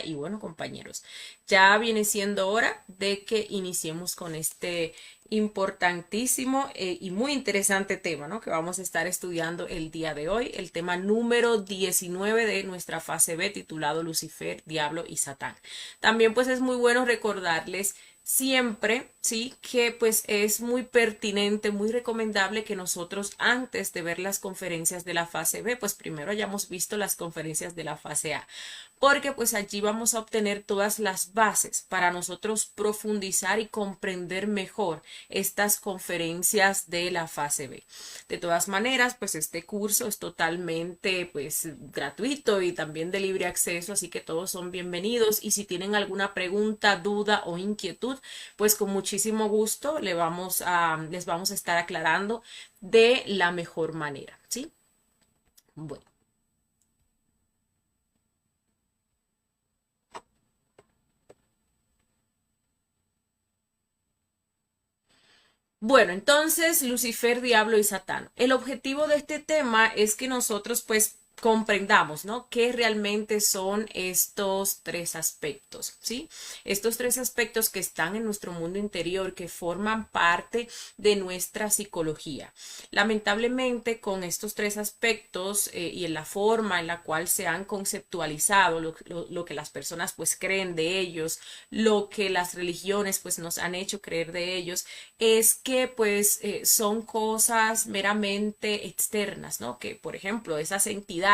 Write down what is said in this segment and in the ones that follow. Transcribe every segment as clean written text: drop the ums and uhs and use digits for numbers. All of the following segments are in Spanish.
Y bueno, compañeros, ya viene siendo hora de que iniciemos con este importantísimo y muy interesante tema, ¿no? Que vamos a estar estudiando el día de hoy, el tema número 19 de nuestra fase B, titulado Lucifer, Diablo y Satán. También pues es muy bueno recordarles siempre, sí, que pues es muy pertinente, muy recomendable que nosotros antes de ver las conferencias de la fase B, pues primero hayamos visto las conferencias de la fase A, porque pues allí vamos a obtener todas las bases para nosotros profundizar y comprender mejor estas conferencias de la fase B. De todas maneras, pues este curso es totalmente pues gratuito y también de libre acceso, así que todos son bienvenidos y si tienen alguna pregunta, duda o inquietud, pues con muchísimo gusto les vamos a estar aclarando de la mejor manera, ¿sí? Bueno. Bueno, entonces Lucifer, Diablo y Satán. El objetivo de este tema es que nosotros pues comprendamos, ¿no? ¿Qué realmente son estos tres aspectos? ¿Sí? Estos tres aspectos que están en nuestro mundo interior, que forman parte de nuestra psicología. Lamentablemente, con estos tres aspectos y en la forma en la cual se han conceptualizado, lo que las personas pues creen de ellos, lo que las religiones pues nos han hecho creer de ellos, es que pues son cosas meramente externas, ¿no? Que por ejemplo esas entidades,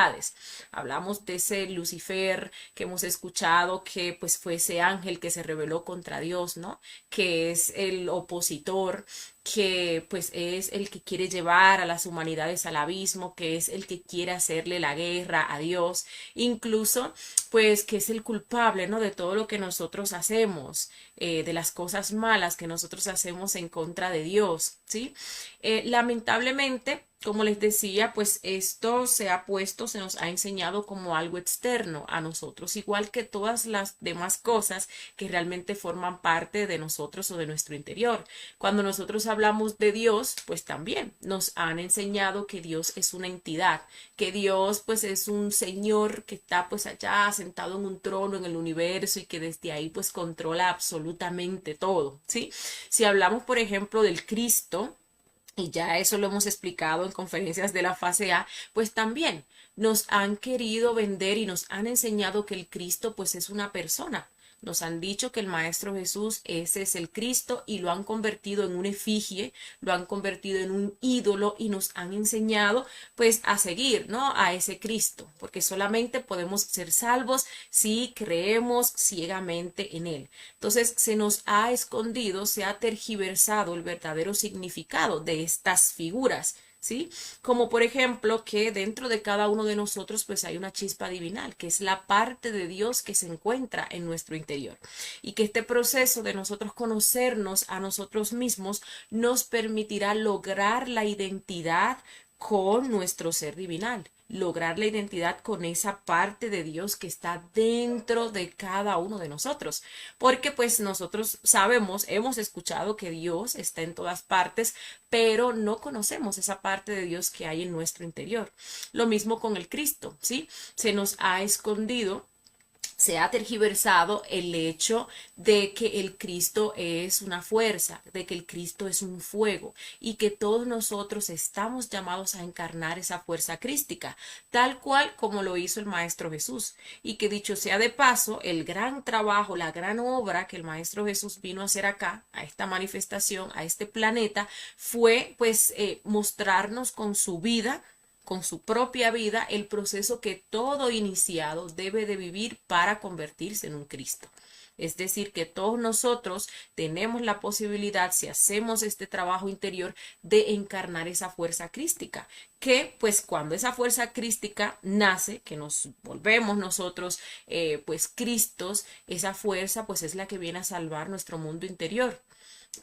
hablamos de ese Lucifer que hemos escuchado que pues fue ese ángel que se rebeló contra Dios, ¿no? Que es el opositor, que pues es el que quiere llevar a las humanidades al abismo, que es el que quiere hacerle la guerra a Dios, incluso pues que es el culpable, ¿no? De todo lo que nosotros hacemos, de las cosas malas que nosotros hacemos en contra de Dios, ¿sí? Lamentablemente, como les decía, pues esto se ha puesto, se nos ha enseñado como algo externo a nosotros, igual que todas las demás cosas que realmente forman parte de nosotros o de nuestro interior. Cuando nosotros hablamos de Dios, pues también nos han enseñado que Dios es una entidad, que Dios pues es un señor que está pues allá sentado en un trono en el universo y que desde ahí pues controla absolutamente todo, ¿sí? Si hablamos, por ejemplo, del Cristo, y ya eso lo hemos explicado en conferencias de la fase A, pues también nos han querido vender y nos han enseñado que el Cristo pues es una persona. Nos han dicho que el Maestro Jesús, ese es el Cristo y lo han convertido en una efigie, lo han convertido en un ídolo y nos han enseñado pues a seguir, ¿no? A ese Cristo, porque solamente podemos ser salvos si creemos ciegamente en él. Entonces se nos ha escondido, se ha tergiversado el verdadero significado de estas figuras, ¿sí? Como por ejemplo que dentro de cada uno de nosotros pues hay una chispa divinal, que es la parte de Dios que se encuentra en nuestro interior. Y que este proceso de nosotros conocernos a nosotros mismos nos permitirá lograr la identidad con nuestro ser divinal, lograr la identidad con esa parte de Dios que está dentro de cada uno de nosotros. Porque pues nosotros sabemos, hemos escuchado que Dios está en todas partes, pero no conocemos esa parte de Dios que hay en nuestro interior. Lo mismo con el Cristo, ¿sí? Se nos ha escondido, se ha tergiversado el hecho de que el Cristo es una fuerza, de que el Cristo es un fuego y que todos nosotros estamos llamados a encarnar esa fuerza crística, tal cual como lo hizo el Maestro Jesús. Y que dicho sea de paso, el gran trabajo, la gran obra que el Maestro Jesús vino a hacer acá, a esta manifestación, a este planeta, fue pues mostrarnos con su vida, con su propia vida, el proceso que todo iniciado debe de vivir para convertirse en un Cristo. Es decir, que todos nosotros tenemos la posibilidad, si hacemos este trabajo interior, de encarnar esa fuerza crística, que pues cuando esa fuerza crística nace, que nos volvemos nosotros pues Cristos, esa fuerza pues es la que viene a salvar nuestro mundo interior,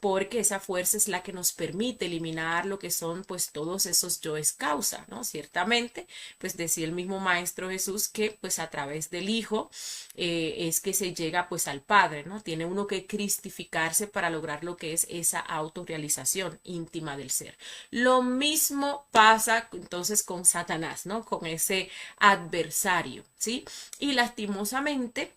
porque esa fuerza es la que nos permite eliminar lo que son pues todos esos yoes causa, ¿no? Ciertamente, pues decía el mismo Maestro Jesús que pues a través del Hijo es que se llega pues al Padre, ¿no? Tiene uno que cristificarse para lograr lo que es esa autorrealización íntima del ser. Lo mismo pasa entonces con Satanás, ¿no? Con ese adversario, ¿sí? Y lastimosamente,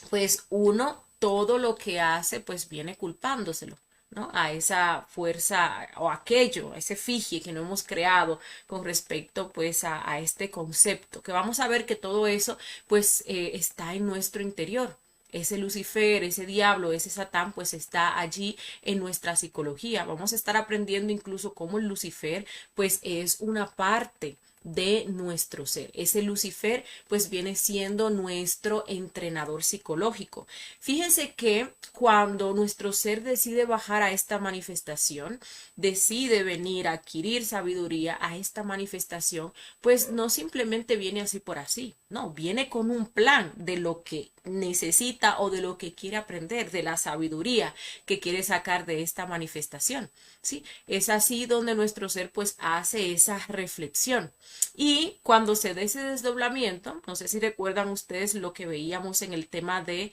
pues uno todo lo que hace pues viene culpándoselo, ¿no? A esa fuerza o aquello, a ese efigie que no hemos creado con respecto pues a este concepto, que vamos a ver que todo eso pues está en nuestro interior. Ese Lucifer, ese diablo, ese Satán, pues está allí en nuestra psicología. Vamos a estar aprendiendo incluso cómo el Lucifer, pues es una parte de nuestro ser. Ese Lucifer pues viene siendo nuestro entrenador psicológico. Fíjense que cuando nuestro ser decide bajar a esta manifestación, decide venir a adquirir sabiduría a esta manifestación, pues no simplemente viene así por así, no, viene con un plan de lo que necesita o de lo que quiere aprender, de la sabiduría que quiere sacar de esta manifestación. ¿Sí? Es así donde nuestro ser pues hace esa reflexión. Y cuando se dé ese desdoblamiento, no sé si recuerdan ustedes lo que veíamos en el tema de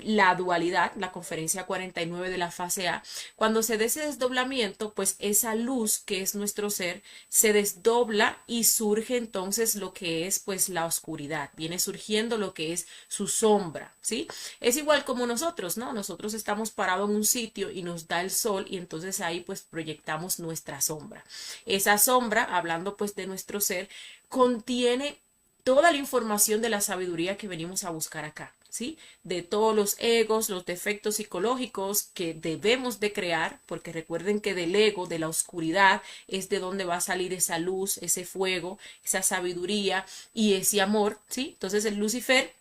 la dualidad, la conferencia 49 de la fase A, cuando se dé ese desdoblamiento, pues esa luz que es nuestro ser se desdobla y surge entonces lo que es pues la oscuridad, viene surgiendo lo que es su sombra, ¿sí? Es igual como nosotros, ¿no? Nosotros estamos parados en un sitio y nos da el sol y entonces ahí pues proyectamos nuestra sombra. Esa sombra, hablando pues de nuestro ser, contiene toda la información de la sabiduría que venimos a buscar acá. ¿Sí? De todos los egos, los defectos psicológicos que debemos de crear, porque recuerden que del ego, de la oscuridad, es de donde va a salir esa luz, ese fuego, esa sabiduría y ese amor, ¿sí? Entonces el Lucifer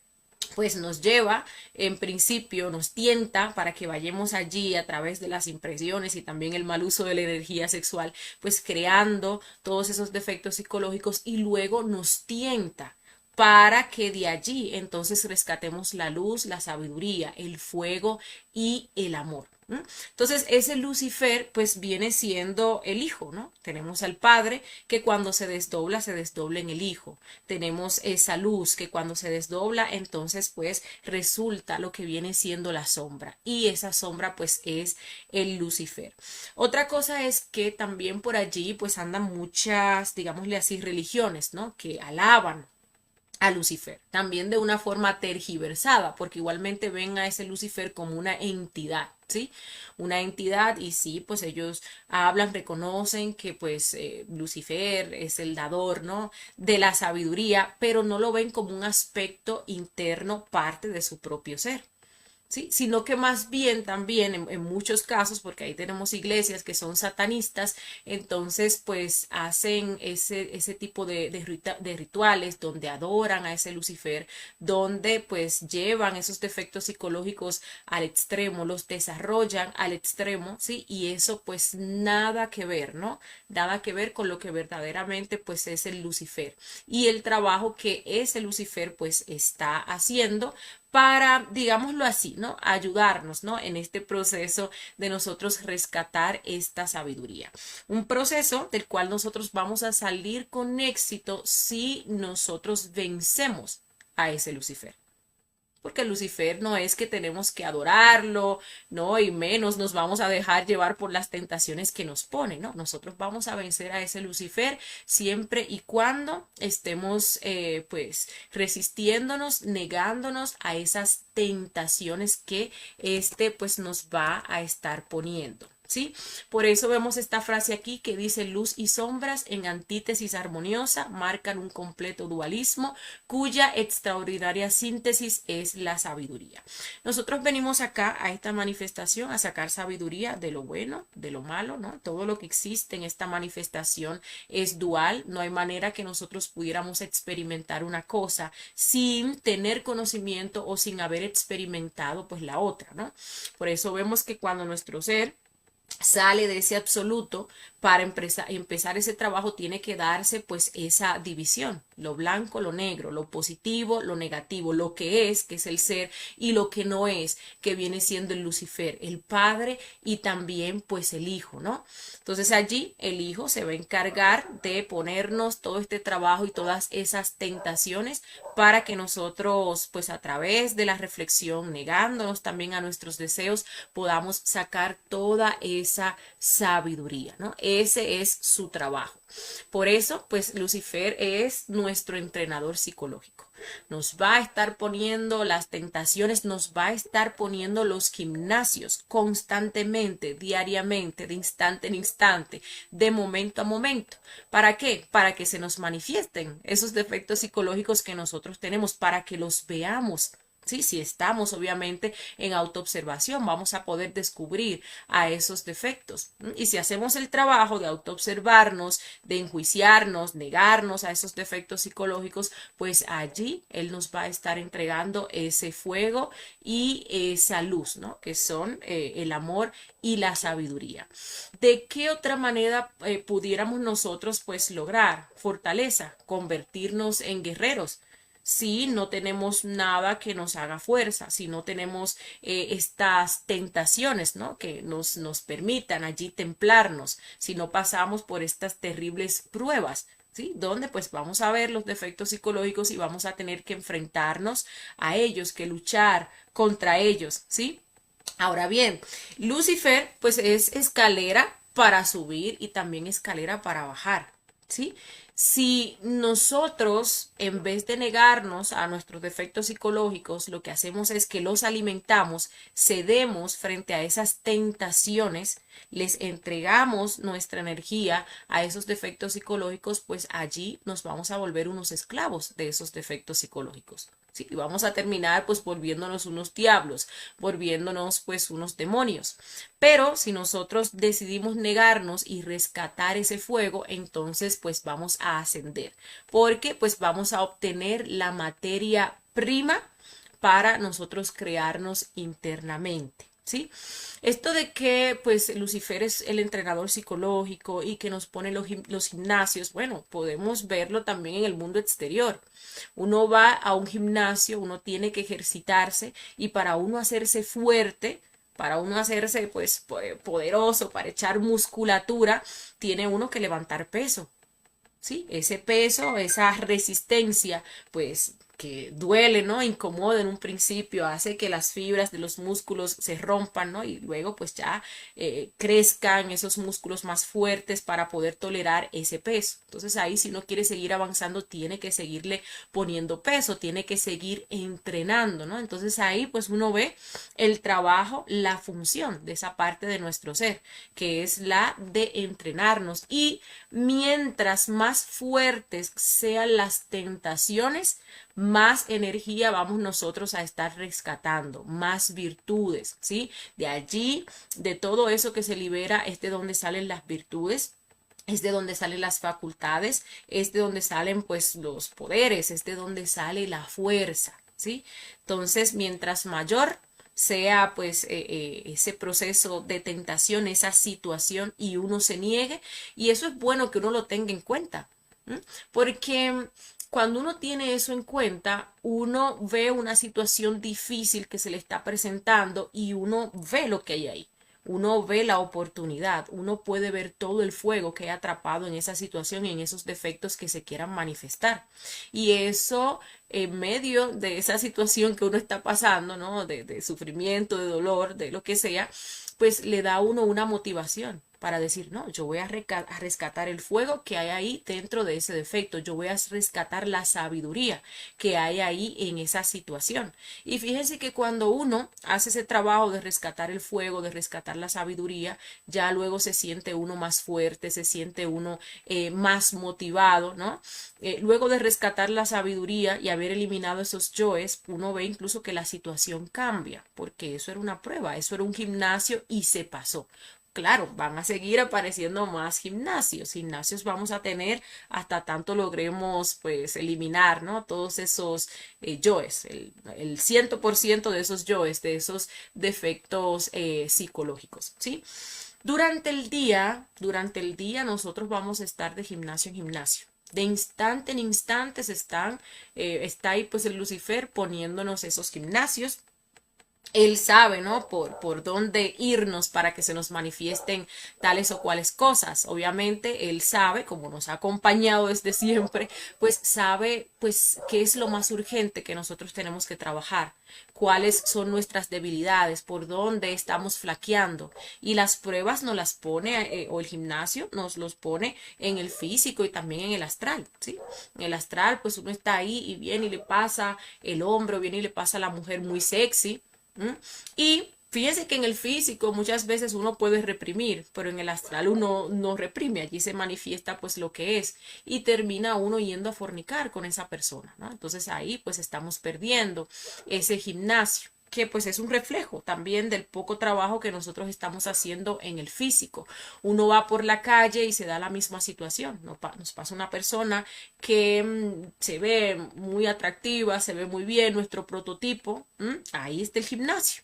pues nos lleva, en principio nos tienta para que vayamos allí a través de las impresiones y también el mal uso de la energía sexual, pues creando todos esos defectos psicológicos y luego nos tienta para que de allí entonces rescatemos la luz, la sabiduría, el fuego y el amor. Entonces, ese Lucifer, pues viene siendo el hijo, ¿no? Tenemos al padre que cuando se desdobla en el hijo. Tenemos esa luz que cuando se desdobla, entonces, pues resulta lo que viene siendo la sombra. Y esa sombra, pues, es el Lucifer. Otra cosa es que también por allí, pues, andan muchas, digámosle así, religiones, ¿no? Que alaban a Lucifer, también de una forma tergiversada, porque igualmente ven a ese Lucifer como una entidad, ¿sí? Una entidad y sí, pues ellos hablan, reconocen que pues Lucifer es el dador, ¿no? De la sabiduría, pero no lo ven como un aspecto interno, parte de su propio ser. ¿Sí? Sino que más bien también en muchos casos, porque ahí tenemos iglesias que son satanistas, entonces pues hacen ese tipo de rituales donde adoran a ese Lucifer, donde pues llevan esos defectos psicológicos al extremo, los desarrollan al extremo, ¿sí? Y eso pues nada que ver, ¿no? Nada que ver con lo que verdaderamente pues es el Lucifer y el trabajo que ese Lucifer pues está haciendo para, digámoslo así, ¿no? Ayudarnos, ¿no? En este proceso de nosotros rescatar esta sabiduría. Un proceso del cual nosotros vamos a salir con éxito si nosotros vencemos a ese Lucifer. Porque Lucifer no es que tenemos que adorarlo, no, y menos nos vamos a dejar llevar por las tentaciones que nos pone, ¿no? Nosotros vamos a vencer a ese Lucifer siempre y cuando estemos, pues, resistiéndonos, negándonos a esas tentaciones que pues, nos va a estar poniendo. ¿Sí? Por eso vemos esta frase aquí que dice luz y sombras en antítesis armoniosa marcan un completo dualismo cuya extraordinaria síntesis es la sabiduría. Nosotros venimos acá a esta manifestación a sacar sabiduría de lo bueno, de lo malo, ¿no? Todo lo que existe en esta manifestación es dual, no hay manera que nosotros pudiéramos experimentar una cosa sin tener conocimiento o sin haber experimentado pues la otra, ¿no? Por eso vemos que cuando nuestro ser sale de ese absoluto para empezar ese trabajo tiene que darse pues esa división, lo blanco, lo negro, lo positivo, lo negativo, lo que es el ser y lo que no es, que viene siendo el Lucifer, el padre y también pues el hijo, ¿no? Entonces allí el hijo se va a encargar de ponernos todo este trabajo y todas esas tentaciones para que nosotros pues a través de la reflexión, negándonos también a nuestros deseos, podamos sacar toda esa sabiduría, ¿no? Ese es su trabajo. Por eso, pues Lucifer es nuestro entrenador psicológico. nos va a estar poniendo las tentaciones, nos va a estar poniendo los gimnasios constantemente, diariamente, de instante en instante, de momento a momento. ¿Para qué? Para que se nos manifiesten esos defectos psicológicos que nosotros tenemos, para que los veamos. Sí, si estamos obviamente en autoobservación, vamos a poder descubrir a esos defectos. Y si hacemos el trabajo de autoobservarnos, de enjuiciarnos, negarnos a esos defectos psicológicos, pues allí Él nos va a estar entregando ese fuego y esa luz, ¿no? Que son el amor y la sabiduría. ¿De qué otra manera pudiéramos nosotros pues lograr fortaleza, convertirnos en guerreros? Si no tenemos nada que nos haga fuerza, si no tenemos estas tentaciones, ¿no? Que nos permitan allí templarnos, si no pasamos por estas terribles pruebas, ¿sí? Donde pues vamos a ver los defectos psicológicos y vamos a tener que enfrentarnos a ellos, que luchar contra ellos, ¿sí? Ahora bien, Lucifer pues es escalera para subir y también escalera para bajar, ¿sí? Si nosotros, en vez de negarnos a nuestros defectos psicológicos, lo que hacemos es que los alimentamos, cedemos frente a esas tentaciones, les entregamos nuestra energía a esos defectos psicológicos, pues allí nos vamos a volver unos esclavos de esos defectos psicológicos. Sí, y vamos a terminar pues volviéndonos unos diablos, volviéndonos pues unos demonios. Pero si nosotros decidimos negarnos y rescatar ese fuego, entonces pues vamos a ascender, porque pues vamos a obtener la materia prima para nosotros crearnos internamente. ¿Sí? Esto de que pues Lucifer es el entrenador psicológico y que nos pone los gimnasios, bueno, podemos verlo también en el mundo exterior. Uno va a un gimnasio, uno tiene que ejercitarse y para uno hacerse fuerte, para uno hacerse pues poderoso, para echar musculatura, tiene uno que levantar peso. ¿Sí? Ese peso, esa resistencia, pues que duele, ¿no? Incomoda en un principio, hace que las fibras de los músculos se rompan, ¿no? Y luego pues ya crezcan esos músculos más fuertes para poder tolerar ese peso. Entonces ahí si uno quiere seguir avanzando, tiene que seguirle poniendo peso, tiene que seguir entrenando, ¿no? Entonces ahí pues uno ve el trabajo, la función de esa parte de nuestro ser, que es la de entrenarnos. Y mientras más fuertes sean las tentaciones, más energía vamos nosotros a estar rescatando, más virtudes, ¿sí? De allí, de todo eso que se libera, es de donde salen las virtudes. Es de donde salen las facultades, es de donde salen pues los poderes, es de donde sale la fuerza, ¿sí? Entonces, mientras mayor sea pues ese proceso de tentación, esa situación y uno se niegue, y eso es bueno que uno lo tenga en cuenta, porque cuando uno tiene eso en cuenta, uno ve una situación difícil que se le está presentando y uno ve lo que hay ahí. Uno ve la oportunidad, uno puede ver todo el fuego que hay atrapado en esa situación y en esos defectos que se quieran manifestar. Y eso en medio de esa situación que uno está pasando, ¿no? De sufrimiento, de dolor, de lo que sea, pues le da a uno una motivación para decir, no, yo voy a rescatar el fuego que hay ahí dentro de ese defecto, yo voy a rescatar la sabiduría que hay ahí en esa situación. Y fíjense que cuando uno hace ese trabajo de rescatar el fuego, de rescatar la sabiduría, ya luego se siente uno más fuerte, se siente uno más motivado, ¿no? Luego de rescatar la sabiduría y haber eliminado esos yoes, uno ve incluso que la situación cambia, porque eso era una prueba, eso era un gimnasio y se pasó. Claro, van a seguir apareciendo más gimnasios. Gimnasios vamos a tener hasta tanto logremos pues eliminar, ¿no? Todos esos yoes, el 100% de esos yoes, de esos defectos psicológicos, ¿sí? Durante el día nosotros vamos a estar de gimnasio en gimnasio. De instante en instante está ahí pues el Lucifer poniéndonos esos gimnasios. Él sabe, ¿no? Por dónde irnos para que se nos manifiesten tales o cuales cosas. Obviamente, Él sabe, como nos ha acompañado desde siempre, pues sabe, pues, qué es lo más urgente que nosotros tenemos que trabajar, cuáles son nuestras debilidades, por dónde estamos flaqueando. Y las pruebas nos las pone, o el gimnasio nos los pone en el físico y también en el astral, ¿sí? En el astral, pues uno está ahí y viene y le pasa el hombro, viene y le pasa a la mujer muy sexy. ¿Mm? Y fíjense que en el físico muchas veces uno puede reprimir, pero en el astral uno no reprime, allí se manifiesta pues lo que es y termina uno yendo a fornicar con esa persona, ¿no? Entonces ahí pues estamos perdiendo ese gimnasio que pues es un reflejo también del poco trabajo que nosotros estamos haciendo en el físico. Uno va por la calle y se da la misma situación. Nos pasa una persona que se ve muy atractiva, se ve muy bien, nuestro prototipo. Ahí está el gimnasio.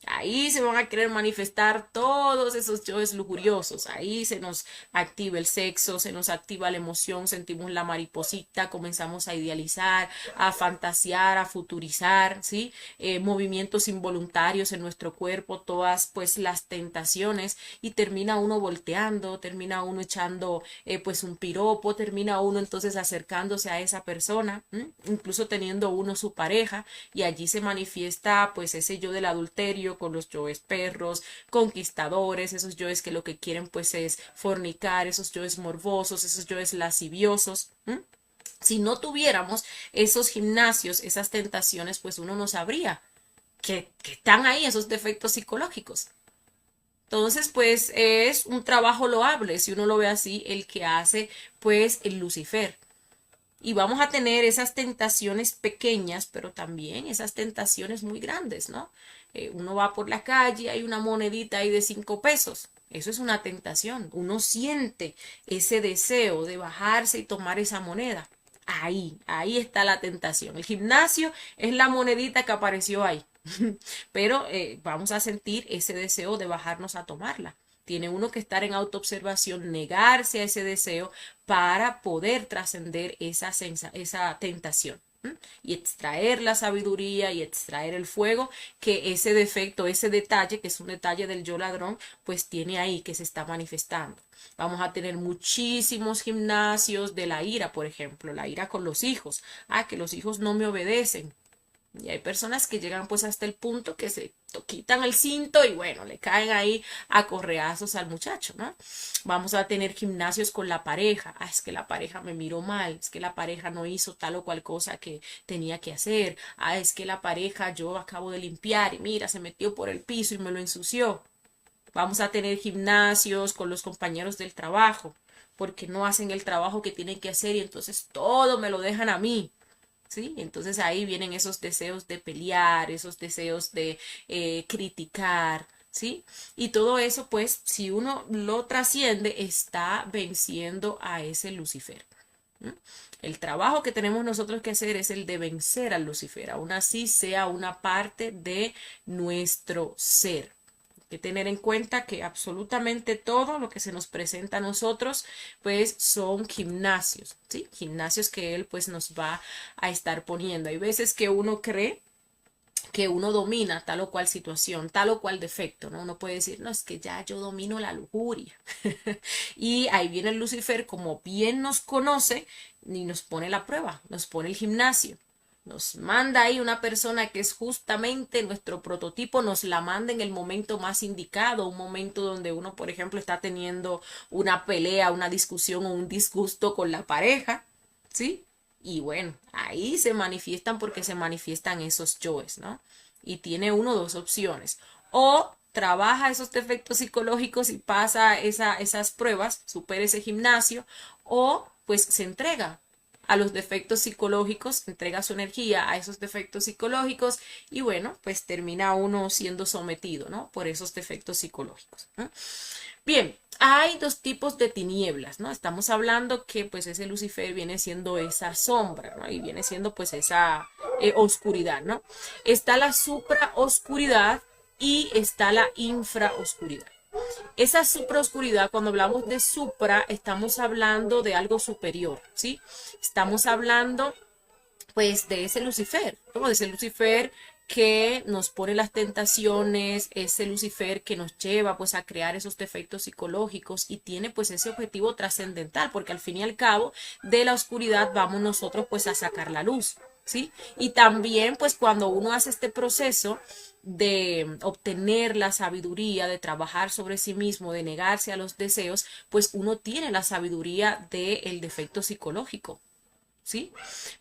Ahí se van a querer manifestar todos esos yoes lujuriosos. Ahí se nos activa el sexo, se nos activa la emoción, sentimos la mariposita, comenzamos a idealizar, a fantasear, a futurizar, ¿sí? Movimientos involuntarios en nuestro cuerpo, todas pues las tentaciones y termina uno volteando, termina uno echando pues un piropo, termina uno entonces acercándose a esa persona, incluso teniendo uno su pareja y allí se manifiesta pues ese yo del adulterio con los yoes perros, conquistadores, esos yoes que lo que quieren pues es fornicar, esos yoes morbosos, esos yoes lasciviosos. Si no tuviéramos esos gimnasios, esas tentaciones, pues uno no sabría que están ahí esos defectos psicológicos. Entonces, pues es un trabajo loable, si uno lo ve así, el que hace pues el Lucifer. Y vamos a tener esas tentaciones pequeñas, pero también esas tentaciones muy grandes, ¿no? Uno va por la calle, hay una monedita ahí de 5 pesos. Eso es una tentación. Uno siente ese deseo de bajarse y tomar esa moneda. Ahí está la tentación. El gimnasio es la monedita que apareció ahí. Pero vamos a sentir ese deseo de bajarnos a tomarla. Tiene uno que estar en autoobservación, negarse a ese deseo para poder trascender esa tentación. Y extraer la sabiduría y extraer el fuego que ese defecto, ese detalle, que es un detalle del yo ladrón, pues tiene ahí, que se está manifestando. Vamos a tener muchísimos gimnasios de la ira, por ejemplo, la ira con los hijos. Que los hijos no me obedecen. Y hay personas que llegan pues hasta el punto que se quitan el cinto y bueno, le caen ahí a correazos al muchacho, ¿no? Vamos a tener gimnasios con la pareja. Es que la pareja me miró mal, es que la pareja no hizo tal o cual cosa que tenía que hacer. Es que la pareja yo acabo de limpiar y mira, se metió por el piso y me lo ensució. Vamos a tener gimnasios con los compañeros del trabajo, porque no hacen el trabajo que tienen que hacer y entonces todo me lo dejan a mí. ¿Sí? Entonces ahí vienen esos deseos de pelear, esos deseos de criticar, ¿sí? Y todo eso, pues, si uno lo trasciende, está venciendo a ese Lucifer. El trabajo que tenemos nosotros que hacer es el de vencer al Lucifer, aún así sea una parte de nuestro ser que tener en cuenta que absolutamente todo lo que se nos presenta a nosotros pues son gimnasios, ¿sí? Gimnasios que él pues nos va a estar poniendo. Hay veces que uno cree que uno domina tal o cual situación, tal o cual defecto, ¿no? Uno puede decir, no, es que ya yo domino la lujuria. Y ahí viene el Lucifer, como bien nos conoce, y nos pone la prueba, nos pone el gimnasio. Nos manda ahí una persona que es justamente nuestro prototipo, nos la manda en el momento más indicado, un momento donde uno, por ejemplo, está teniendo una pelea, una discusión o un disgusto con la pareja, ¿sí? Y bueno, ahí se manifiestan porque se manifiestan esos yoes, ¿no? Y tiene uno dos opciones. O trabaja esos defectos psicológicos y pasa esas pruebas, supera ese gimnasio, o pues se entrega a los defectos psicológicos, entrega su energía a esos defectos psicológicos y bueno, pues termina uno siendo sometido, ¿no? Por esos defectos psicológicos, ¿no? Bien, hay dos tipos de tinieblas, ¿no? Estamos hablando que pues ese Lucifer viene siendo esa sombra, ¿no? Y viene siendo pues esa oscuridad, ¿no? Está la supraoscuridad y está la infraoscuridad. Esa supraoscuridad, cuando hablamos de supra, estamos hablando de algo superior, ¿sí? Estamos hablando, pues, de ese Lucifer, ¿no? De ese Lucifer que nos pone las tentaciones, ese Lucifer que nos lleva pues a crear esos defectos psicológicos y tiene pues ese objetivo trascendental, porque al fin y al cabo de la oscuridad vamos nosotros pues a sacar la luz, ¿sí? Y también pues cuando uno hace este proceso de obtener la sabiduría, de trabajar sobre sí mismo, de negarse a los deseos, pues uno tiene la sabiduría del defecto psicológico. ¿Sí?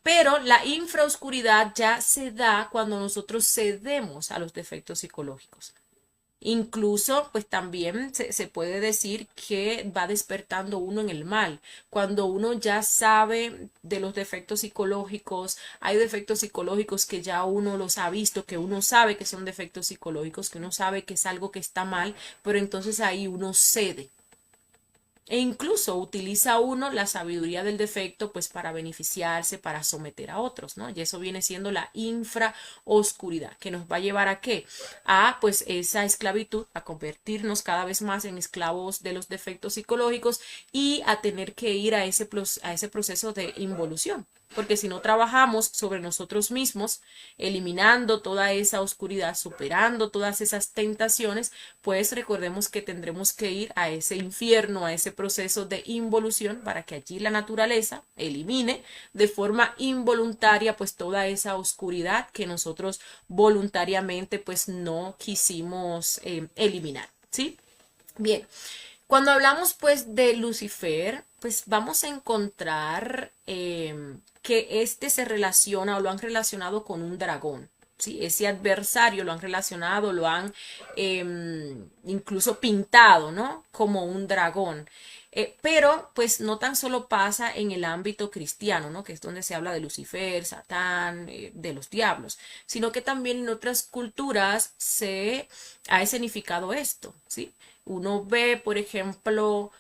Pero la infraoscuridad ya se da cuando nosotros cedemos a los defectos psicológicos. Incluso, pues también se puede decir que va despertando uno en el mal. Cuando uno ya sabe de los defectos psicológicos, hay defectos psicológicos que ya uno los ha visto, que uno sabe que son defectos psicológicos, que uno sabe que es algo que está mal, pero entonces ahí uno cede. E incluso utiliza uno la sabiduría del defecto pues para beneficiarse, para someter a otros, ¿no? Y eso viene siendo la infraoscuridad, que nos va a llevar a qué? A pues esa esclavitud, a convertirnos cada vez más en esclavos de los defectos psicológicos y a tener que ir a ese proceso de involución. Porque si no trabajamos sobre nosotros mismos, eliminando toda esa oscuridad, superando todas esas tentaciones, pues recordemos que tendremos que ir a ese infierno, a ese proceso de involución para que allí la naturaleza elimine de forma involuntaria pues toda esa oscuridad que nosotros voluntariamente pues no quisimos eliminar, ¿sí? Bien, cuando hablamos pues de Lucifer, pues vamos a encontrar que este se relaciona o lo han relacionado con un dragón. ¿Sí? Ese adversario lo han relacionado, lo han incluso pintado, ¿no? Como un dragón. Pero pues no tan solo pasa en el ámbito cristiano, ¿no? Que es donde se habla de Lucifer, Satán, de los diablos, sino que también en otras culturas se ha escenificado esto, ¿sí? Uno ve, por ejemplo,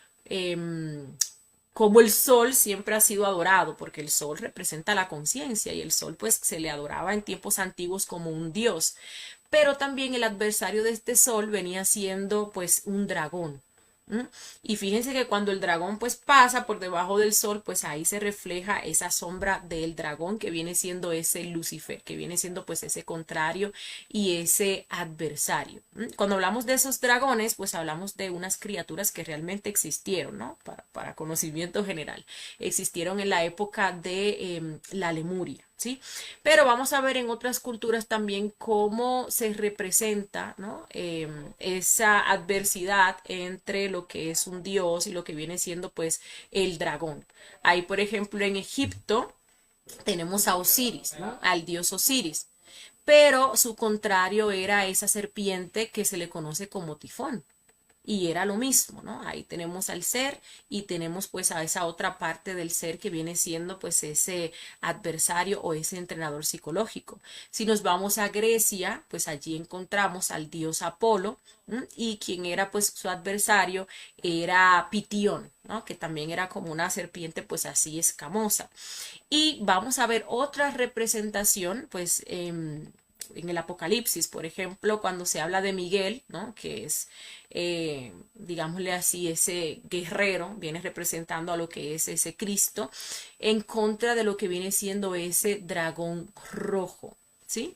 como el sol siempre ha sido adorado, porque el sol representa la conciencia y el sol pues se le adoraba en tiempos antiguos como un dios. Pero también el adversario de este sol venía siendo pues un dragón. ¿Mm? Y fíjense que cuando el dragón pues pasa por debajo del sol, pues ahí se refleja esa sombra del dragón que viene siendo ese Lucifer, que viene siendo pues ese contrario y ese adversario. ¿Mm? Cuando hablamos de esos dragones, pues hablamos de unas criaturas que realmente existieron, ¿no? Para conocimiento general. Existieron en la época de la Lemuria. ¿Sí? Pero vamos a ver en otras culturas también cómo se representa, ¿no? Esa adversidad entre lo que es un dios y lo que viene siendo pues el dragón. Ahí, por ejemplo, en Egipto tenemos a Osiris, ¿no? Al dios Osiris, pero su contrario era esa serpiente que se le conoce como Tifón. Y era lo mismo, ¿no? Ahí tenemos al ser y tenemos pues a esa otra parte del ser que viene siendo pues ese adversario o ese entrenador psicológico. Si nos vamos a Grecia, pues allí encontramos al dios Apolo, ¿m? Y quien era pues su adversario era Pitión, ¿no? Que también era como una serpiente pues así escamosa. Y vamos a ver otra representación pues en el Apocalipsis, por ejemplo, cuando se habla de Miguel, ¿no? Que es, digámosle así, ese guerrero, viene representando a lo que es ese Cristo, en contra de lo que viene siendo ese dragón rojo, ¿sí?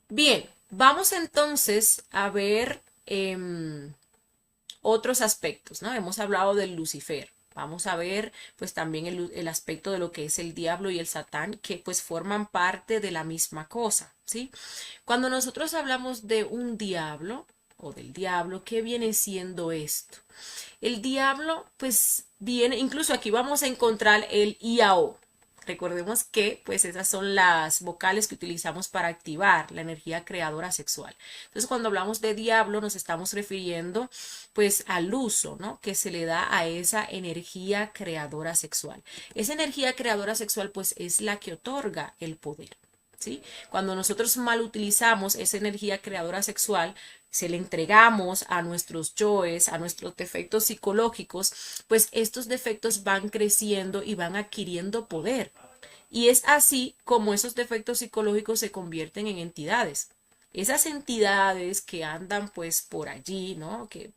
Bien, vamos entonces a ver otros aspectos, ¿no? Hemos hablado del Lucifer. Vamos a ver pues también el aspecto de lo que es el diablo y el satán, que pues forman parte de la misma cosa, ¿sí? Cuando nosotros hablamos de un diablo o del diablo, ¿qué viene siendo esto? El diablo pues viene, incluso aquí vamos a encontrar el IAO. Recordemos que pues esas son las vocales que utilizamos para activar la energía creadora sexual. Entonces cuando hablamos de diablo nos estamos refiriendo pues al uso, ¿no? Que se le da a esa energía creadora sexual. Esa energía creadora sexual pues es la que otorga el poder. ¿Sí? Cuando nosotros mal utilizamos esa energía creadora sexual, se le entregamos a nuestros yoes, a nuestros defectos psicológicos, pues estos defectos van creciendo y van adquiriendo poder. Y es así como esos defectos psicológicos se convierten en entidades. Esas entidades que andan pues por allí, ¿no? Que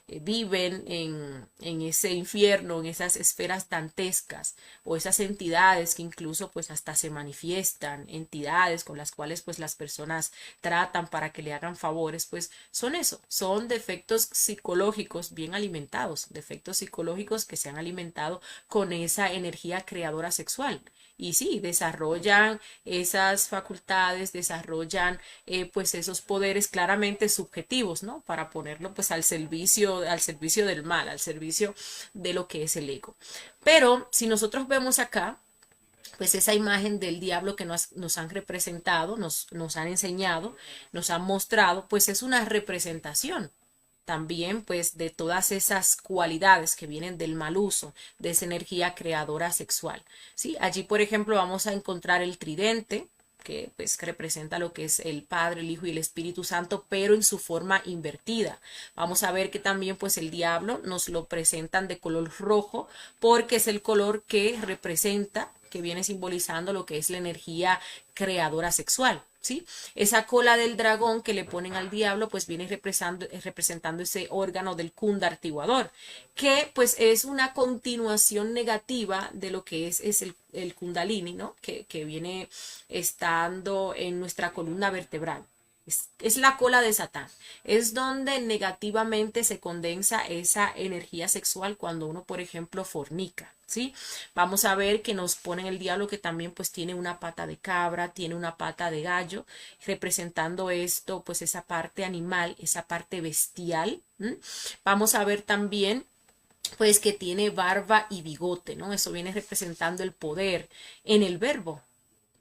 viven en ese infierno, en esas esferas dantescas o esas entidades que incluso pues hasta se manifiestan, entidades con las cuales pues las personas tratan para que le hagan favores, pues son eso, son defectos psicológicos bien alimentados, defectos psicológicos que se han alimentado con esa energía creadora sexual. Y sí, desarrollan esas facultades, desarrollan pues esos poderes claramente subjetivos, ¿no? Para ponerlo pues al servicio del mal, al servicio de lo que es el ego. Pero si nosotros vemos acá, pues esa imagen del diablo que nos han representado, nos han enseñado, nos han mostrado, pues es una representación también pues de todas esas cualidades que vienen del mal uso de esa energía creadora sexual. ¿Sí? Allí, por ejemplo, vamos a encontrar el tridente, que pues representa lo que es el Padre, el Hijo y el Espíritu Santo, pero en su forma invertida. Vamos a ver que también pues el diablo nos lo presentan de color rojo porque es el color que representa, que viene simbolizando lo que es la energía creadora sexual. ¿Sí? Esa cola del dragón que le ponen al diablo pues viene representando ese órgano del kunda artiguador, que pues es una continuación negativa de lo que es el kundalini, ¿no? Que viene estando en nuestra columna vertebral. Es la cola de Satán. Es donde negativamente se condensa esa energía sexual cuando uno, por ejemplo, fornica. ¿Sí? Vamos a ver que nos ponen el diablo que también pues tiene una pata de cabra, tiene una pata de gallo, representando esto pues esa parte animal, esa parte bestial. ¿Mm? Vamos a ver también pues que tiene barba y bigote, ¿no? Eso viene representando el poder en el verbo.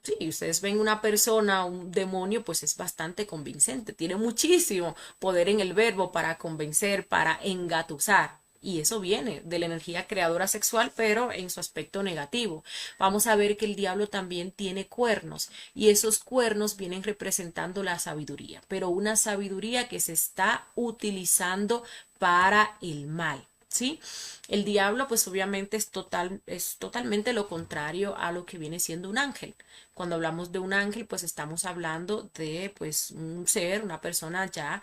Sí, ustedes ven una persona, un demonio, pues es bastante convincente, tiene muchísimo poder en el verbo para convencer, para engatusar. Y eso viene de la energía creadora sexual, pero en su aspecto negativo. Vamos a ver que el diablo también tiene cuernos y esos cuernos vienen representando la sabiduría, pero una sabiduría que se está utilizando para el mal. ¿Sí? El diablo pues obviamente es totalmente lo contrario a lo que viene siendo un ángel. Cuando hablamos de un ángel pues estamos hablando de pues un ser, una persona ya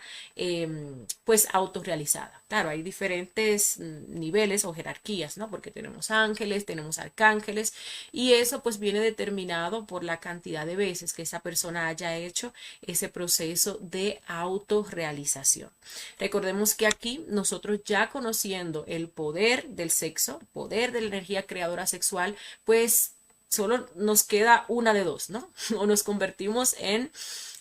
pues autorrealizada. Claro, hay diferentes niveles o jerarquías, ¿no? Porque tenemos ángeles, tenemos arcángeles y eso pues viene determinado por la cantidad de veces que esa persona haya hecho ese proceso de autorrealización. Recordemos que aquí nosotros ya conociendo el poder del sexo, el poder de la energía creadora sexual, pues solo nos queda una de dos, ¿no? O nos convertimos en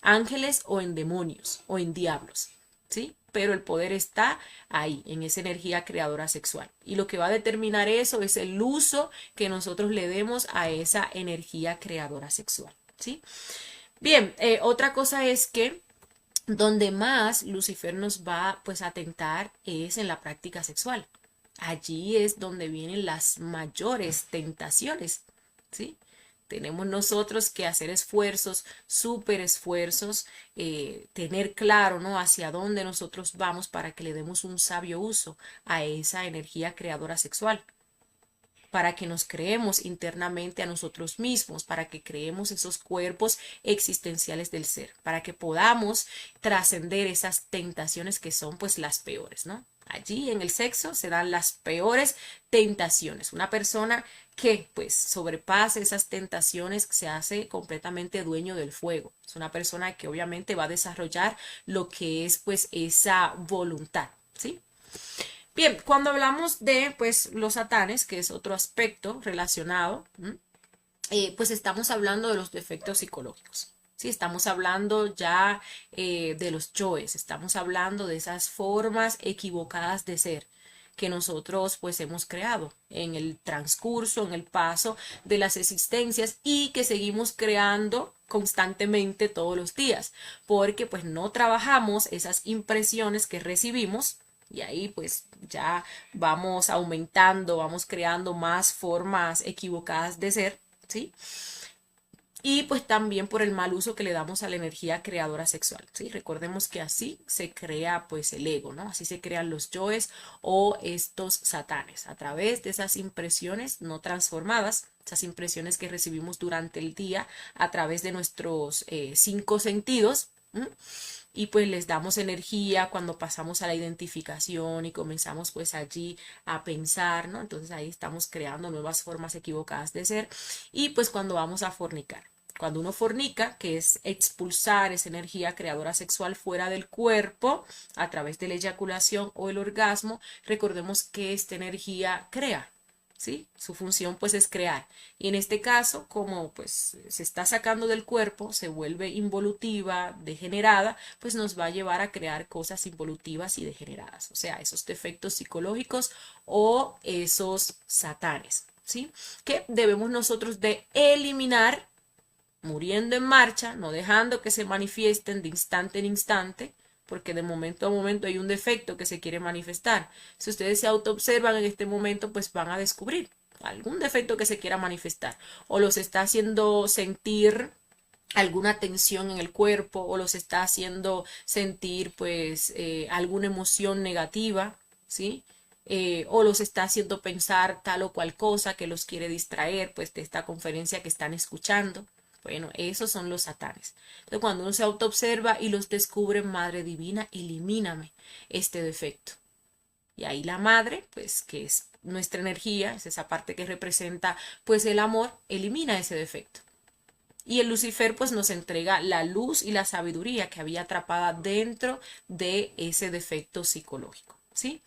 ángeles o en demonios o en diablos, ¿sí? Pero el poder está ahí, en esa energía creadora sexual. Y lo que va a determinar eso es el uso que nosotros le demos a esa energía creadora sexual, ¿sí? Bien, otra cosa es que donde más Lucifer nos va pues a tentar es en la práctica sexual. Allí es donde vienen las mayores tentaciones, ¿sí? Tenemos nosotros que hacer esfuerzos, súper esfuerzos, tener claro, ¿no? Hacia dónde nosotros vamos para que le demos un sabio uso a esa energía creadora sexual, para que nos creemos internamente a nosotros mismos, para que creemos esos cuerpos existenciales del ser, para que podamos trascender esas tentaciones que son pues las peores, ¿no? Allí en el sexo se dan las peores tentaciones. Una persona que pues sobrepase esas tentaciones se hace completamente dueño del fuego. Es una persona que obviamente va a desarrollar lo que es pues esa voluntad, ¿sí? Bien, cuando hablamos de pues los satanes, que es otro aspecto relacionado, pues estamos hablando de los defectos psicológicos. Sí, estamos hablando ya de los yoes, estamos hablando de esas formas equivocadas de ser que nosotros pues hemos creado en el transcurso, en el paso de las existencias y que seguimos creando constantemente todos los días, porque pues no trabajamos esas impresiones que recibimos y ahí pues ya vamos aumentando, vamos creando más formas equivocadas de ser, ¿sí? Y pues también por el mal uso que le damos a la energía creadora sexual, ¿sí? Recordemos que así se crea pues el ego, ¿no? Así se crean los yoes o estos satanes, a través de esas impresiones no transformadas, esas impresiones que recibimos durante el día a través de nuestros 5 sentidos, ¿m? Y pues les damos energía cuando pasamos a la identificación y comenzamos pues allí a pensar, ¿no? Entonces ahí estamos creando nuevas formas equivocadas de ser y pues cuando vamos a fornicar. Cuando uno fornica, que es expulsar esa energía creadora sexual fuera del cuerpo a través de la eyaculación o el orgasmo, recordemos que esta energía crea, ¿sí? Su función pues es crear. Y en este caso, como pues se está sacando del cuerpo, se vuelve involutiva, degenerada, pues nos va a llevar a crear cosas involutivas y degeneradas. O sea, esos defectos psicológicos o esos satanes, ¿sí? Que debemos nosotros de eliminar muriendo en marcha, no dejando que se manifiesten de instante en instante, porque de momento a momento hay un defecto que se quiere manifestar. Si ustedes se autoobservan en este momento, pues van a descubrir algún defecto que se quiera manifestar o los está haciendo sentir alguna tensión en el cuerpo o los está haciendo sentir pues alguna emoción negativa, ¿sí? O los está haciendo pensar tal o cual cosa que los quiere distraer pues de esta conferencia que están escuchando. Bueno, esos son los satanes. Entonces, cuando uno se autoobserva y los descubre, Madre Divina, elimíname este defecto. Y ahí la madre, pues que es nuestra energía, es esa parte que representa pues el amor, elimina ese defecto. Y el Lucifer pues nos entrega la luz y la sabiduría que había atrapada dentro de ese defecto psicológico, ¿sí?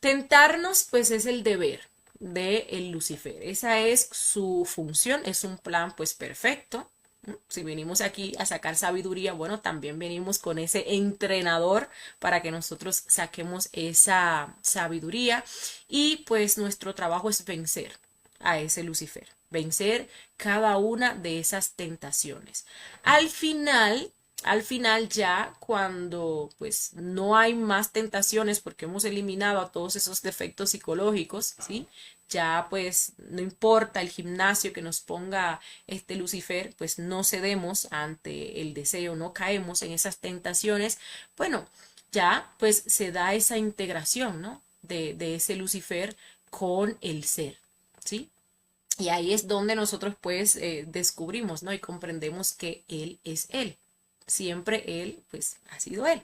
Tentarnos pues es el deber de el Lucifer. Esa es su función, es un plan pues perfecto. Si venimos aquí a sacar sabiduría, bueno, también venimos con ese entrenador para que nosotros saquemos esa sabiduría y pues nuestro trabajo es vencer a ese Lucifer, vencer cada una de esas tentaciones. Al final, al final ya cuando pues no hay más tentaciones porque hemos eliminado a todos esos defectos psicológicos, ¿sí? Ya pues no importa el gimnasio que nos ponga este Lucifer, pues no cedemos ante el deseo, no caemos en esas tentaciones. Bueno, ya pues se da esa integración, ¿no? De ese Lucifer con el ser, ¿sí? Y ahí es donde nosotros pues descubrimos, ¿no? Y comprendemos que Él es Él. Siempre Él, pues ha sido Él.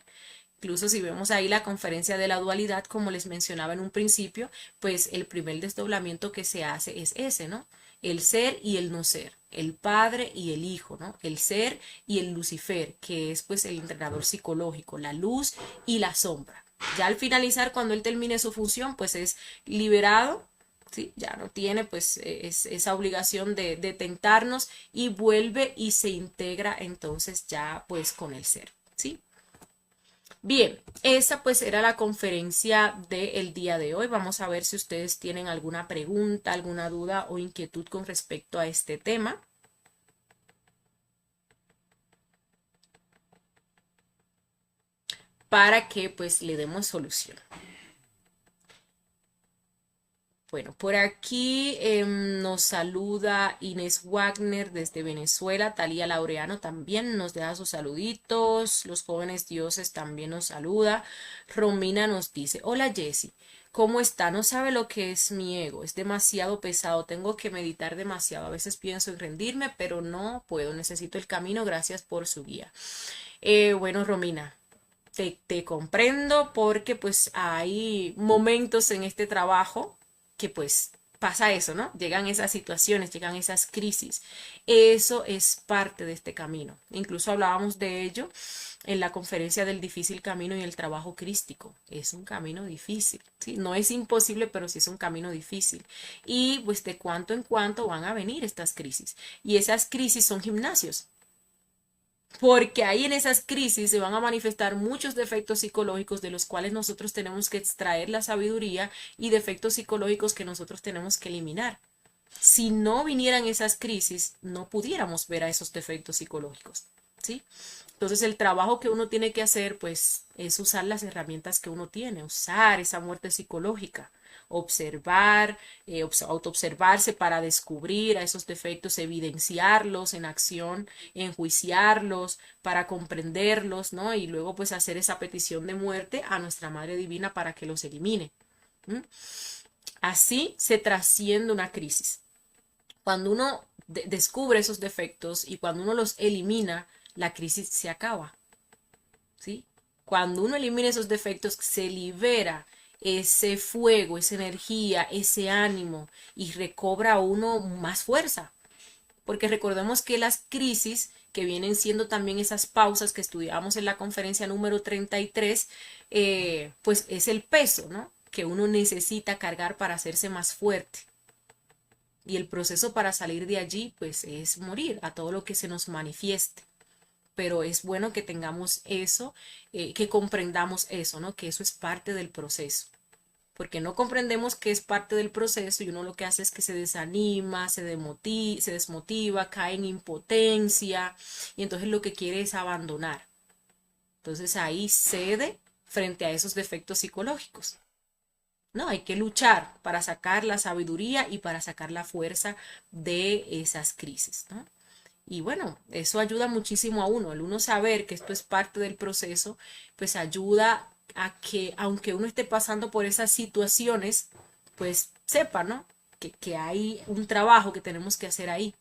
Incluso si vemos ahí la conferencia de la dualidad, como les mencionaba en un principio, pues el primer desdoblamiento que se hace es ese, ¿no? El ser y el no ser, el padre y el hijo, ¿no? El ser y el Lucifer, que es pues el entrenador psicológico, la luz y la sombra. Ya al finalizar, cuando él termine su función, pues es liberado, ¿sí? Ya no tiene pues esa obligación de tentarnos y vuelve y se integra entonces ya pues con el ser, ¿sí? Bien, esa pues era la conferencia del día de hoy. Vamos a ver si ustedes tienen alguna pregunta, alguna duda o inquietud con respecto a este tema para que pues le demos solución. Bueno, por aquí nos saluda Inés Wagner desde Venezuela, Talía Laureano también nos deja sus saluditos, los jóvenes dioses también nos saluda, Romina nos dice, hola Jessie, ¿cómo está? No sabe lo que es mi ego, es demasiado pesado, tengo que meditar demasiado, a veces pienso en rendirme, pero no puedo, necesito el camino, gracias por su guía. Bueno, Romina, te comprendo porque pues hay momentos en este trabajo que pues pasa eso, ¿no? Llegan esas situaciones, llegan esas crisis. Eso es parte de este camino. Incluso hablábamos de ello en la conferencia del difícil camino y el trabajo crístico. Es un camino difícil, ¿sí? No es imposible, pero sí es un camino difícil. Y pues de cuanto en cuanto van a venir estas crisis. Y esas crisis son gimnasios porque ahí en esas crisis se van a manifestar muchos defectos psicológicos de los cuales nosotros tenemos que extraer la sabiduría y defectos psicológicos que nosotros tenemos que eliminar. Si no vinieran esas crisis, no pudiéramos ver a esos defectos psicológicos, ¿sí? Entonces el trabajo que uno tiene que hacer, pues, es usar las herramientas que uno tiene, usar esa muerte psicológica, observar, autoobservarse para descubrir a esos defectos, evidenciarlos en acción, enjuiciarlos, para comprenderlos, ¿no? Y luego pues hacer esa petición de muerte a nuestra Madre Divina para que los elimine. ¿Mm? Así se trasciende una crisis. Cuando uno descubre esos defectos y cuando uno los elimina, la crisis se acaba. ¿sí? Cuando uno elimina esos defectos, se libera ese fuego, esa energía, ese ánimo y recobra uno más fuerza. Porque recordemos que las crisis, que vienen siendo también esas pausas que estudiamos en la conferencia número 33, pues es el peso, ¿no? Que uno necesita cargar para hacerse más fuerte. Y el proceso para salir de allí, pues es morir a todo lo que se nos manifieste. Pero es bueno que tengamos eso, que comprendamos eso, ¿no? Que eso es parte del proceso. Porque no comprendemos que es parte del proceso y uno lo que hace es que se desanima, se desmotiva, cae en impotencia y entonces lo que quiere es abandonar. Entonces ahí cede frente a esos defectos psicológicos. No, hay que luchar para sacar la sabiduría y para sacar la fuerza de esas crisis, ¿no? Y bueno, eso ayuda muchísimo a uno, el uno saber que esto es parte del proceso, pues ayuda a que aunque uno esté pasando por esas situaciones, pues sepa, ¿no? Que hay un trabajo que tenemos que hacer ahí,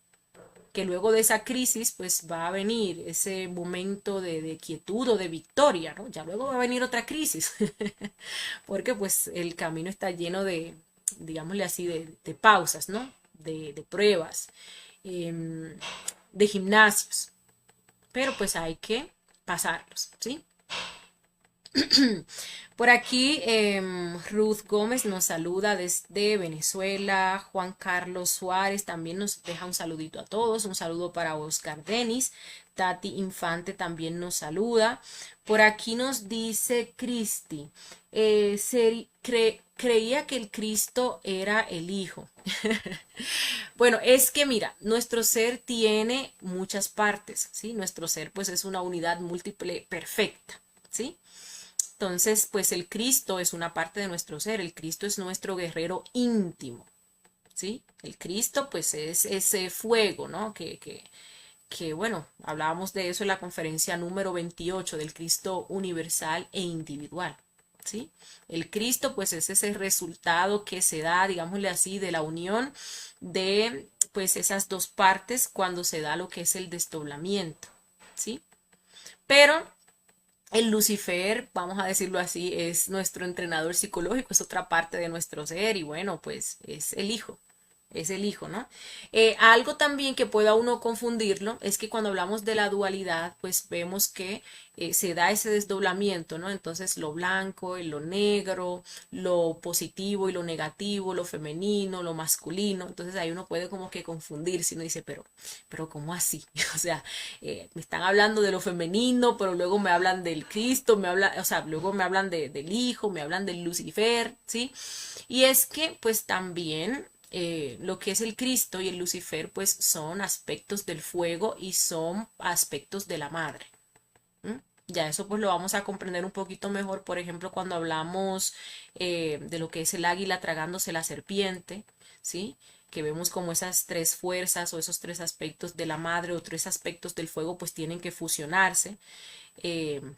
que luego de esa crisis pues va a venir ese momento de quietud o de victoria, ¿no? Ya luego va a venir otra crisis, porque pues el camino está lleno de, digámosle así, de pausas, ¿no? De pruebas, eh, de gimnasios, pero pues hay que pasarlos, ¿sí? Por aquí Ruth Gómez nos saluda desde Venezuela. Juan Carlos Suárez también nos deja un saludito a todos. Un saludo para Oscar Denis. Tati Infante también nos saluda. Por aquí nos dice Cristi. Creía que el Cristo era el Hijo. Bueno, es que mira, nuestro ser tiene muchas partes, ¿sí? Nuestro ser pues es una unidad múltiple perfecta, ¿sí? Entonces, pues el Cristo es una parte de nuestro ser, el Cristo es nuestro guerrero íntimo, ¿sí? El Cristo, pues es ese fuego, ¿no? Que bueno, hablábamos de eso en la conferencia número 28 del Cristo universal e individual, ¿sí? El Cristo, pues es ese resultado que se da, digámosle así, de la unión de, pues esas dos partes cuando se da lo que es el desdoblamiento, ¿sí? Pero el Lucifer, vamos a decirlo así, es nuestro entrenador psicológico, es otra parte de nuestro ser y bueno, pues es el hijo, ¿no? Algo también que pueda uno confundirlo es que cuando hablamos de la dualidad, pues vemos que se da ese desdoblamiento, ¿no? Entonces lo blanco y lo negro, lo positivo y lo negativo, lo femenino, lo masculino, entonces ahí uno puede como que confundirse, uno dice, pero ¿cómo así? O sea, me están hablando de lo femenino, pero luego me hablan del Cristo, o sea, luego me hablan del Hijo, me hablan del Lucifer, ¿sí? Y es que pues también lo que es el Cristo y el Lucifer pues son aspectos del fuego y son aspectos de la madre. ¿Mm? Ya eso pues lo vamos a comprender un poquito mejor, por ejemplo, cuando hablamos de lo que es el águila tragándose la serpiente, ¿sí? Que vemos como esas tres fuerzas o esos tres aspectos de la madre o tres aspectos del fuego pues tienen que fusionarse.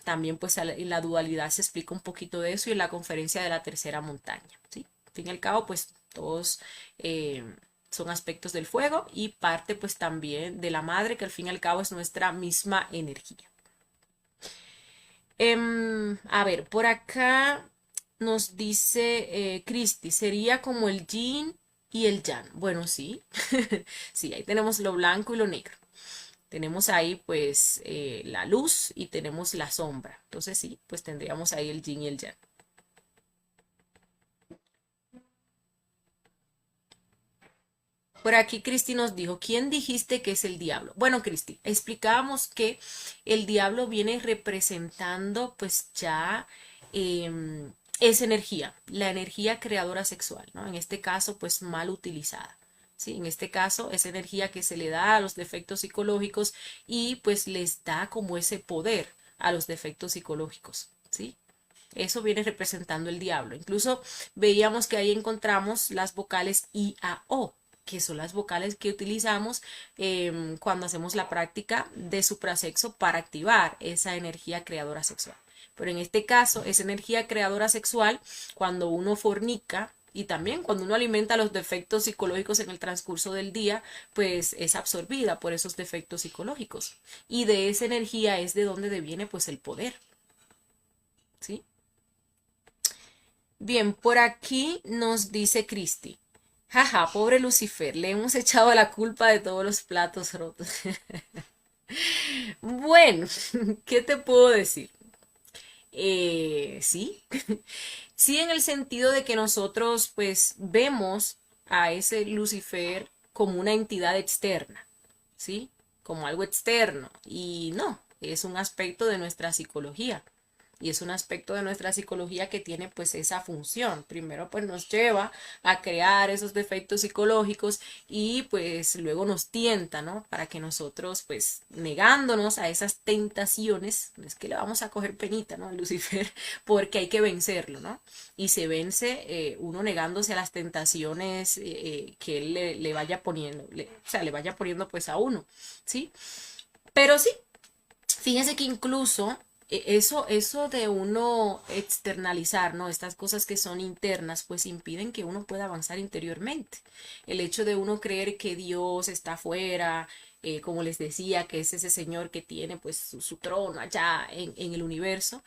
También pues en la dualidad se explica un poquito de eso y en la conferencia de la tercera montaña, ¿sí? Al fin y al cabo pues todos son aspectos del fuego y parte pues también de la madre que al fin y al cabo es nuestra misma energía. A ver, por acá nos dice Cristi, sería como el yin y el yang. Bueno, sí, sí, ahí tenemos lo blanco y lo negro. Tenemos ahí pues la luz y tenemos la sombra. Entonces sí, pues tendríamos ahí el yin y el yang. Por aquí Cristi nos dijo, ¿quién dijiste que es el diablo? Bueno, Cristi, explicábamos que el diablo viene representando pues ya esa energía, la energía creadora sexual, ¿no? En este caso pues mal utilizada. ¿Sí? En este caso, esa energía que se le da a los defectos psicológicos y pues les da como ese poder a los defectos psicológicos, ¿sí? Eso viene representando el diablo. Incluso veíamos que ahí encontramos las vocales I, A, O, que son las vocales que utilizamos cuando hacemos la práctica de suprasexo para activar esa energía creadora sexual. Pero en este caso, esa energía creadora sexual, cuando uno fornica, y también cuando uno alimenta los defectos psicológicos en el transcurso del día, pues es absorbida por esos defectos psicológicos. Y de esa energía es de donde deviene pues el poder. ¿sí? Bien, por aquí nos dice Cristi. Jaja, pobre Lucifer, le hemos echado la culpa de todos los platos rotos. Bueno, ¿qué te puedo decir? Sí, sí en el sentido de que nosotros pues vemos a ese Lucifer como una entidad externa, ¿sí? Como algo externo y no, es un aspecto de nuestra psicología. Y es un aspecto de nuestra psicología que tiene pues esa función. Primero pues nos lleva a crear esos defectos psicológicos y pues luego nos tienta, ¿no? Para que nosotros pues negándonos a esas tentaciones, no es que le vamos a coger penita, ¿no? A Lucifer, porque hay que vencerlo, ¿no? Y se vence uno negándose a las tentaciones que él le vaya poniendo, o sea, le vaya poniendo pues a uno, ¿sí? Pero sí, fíjense que incluso eso de uno externalizar, ¿no? Estas cosas que son internas, pues impiden que uno pueda avanzar interiormente. El hecho de uno creer que Dios está afuera, como les decía, que es ese Señor que tiene pues su trono allá en el universo,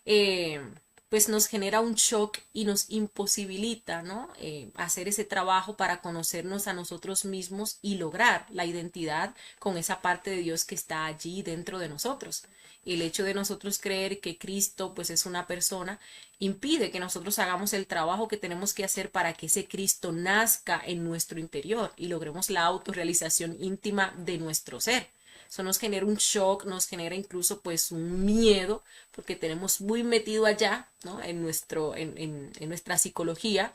eh, pues nos genera un shock y nos imposibilita, ¿no? Hacer ese trabajo para conocernos a nosotros mismos y lograr la identidad con esa parte de Dios que está allí dentro de nosotros. El hecho de nosotros creer que Cristo pues es una persona impide que nosotros hagamos el trabajo que tenemos que hacer para que ese Cristo nazca en nuestro interior y logremos la autorrealización íntima de nuestro ser. Eso nos genera un shock, nos genera incluso pues un miedo, porque tenemos muy metido allá, ¿no? En nuestra psicología,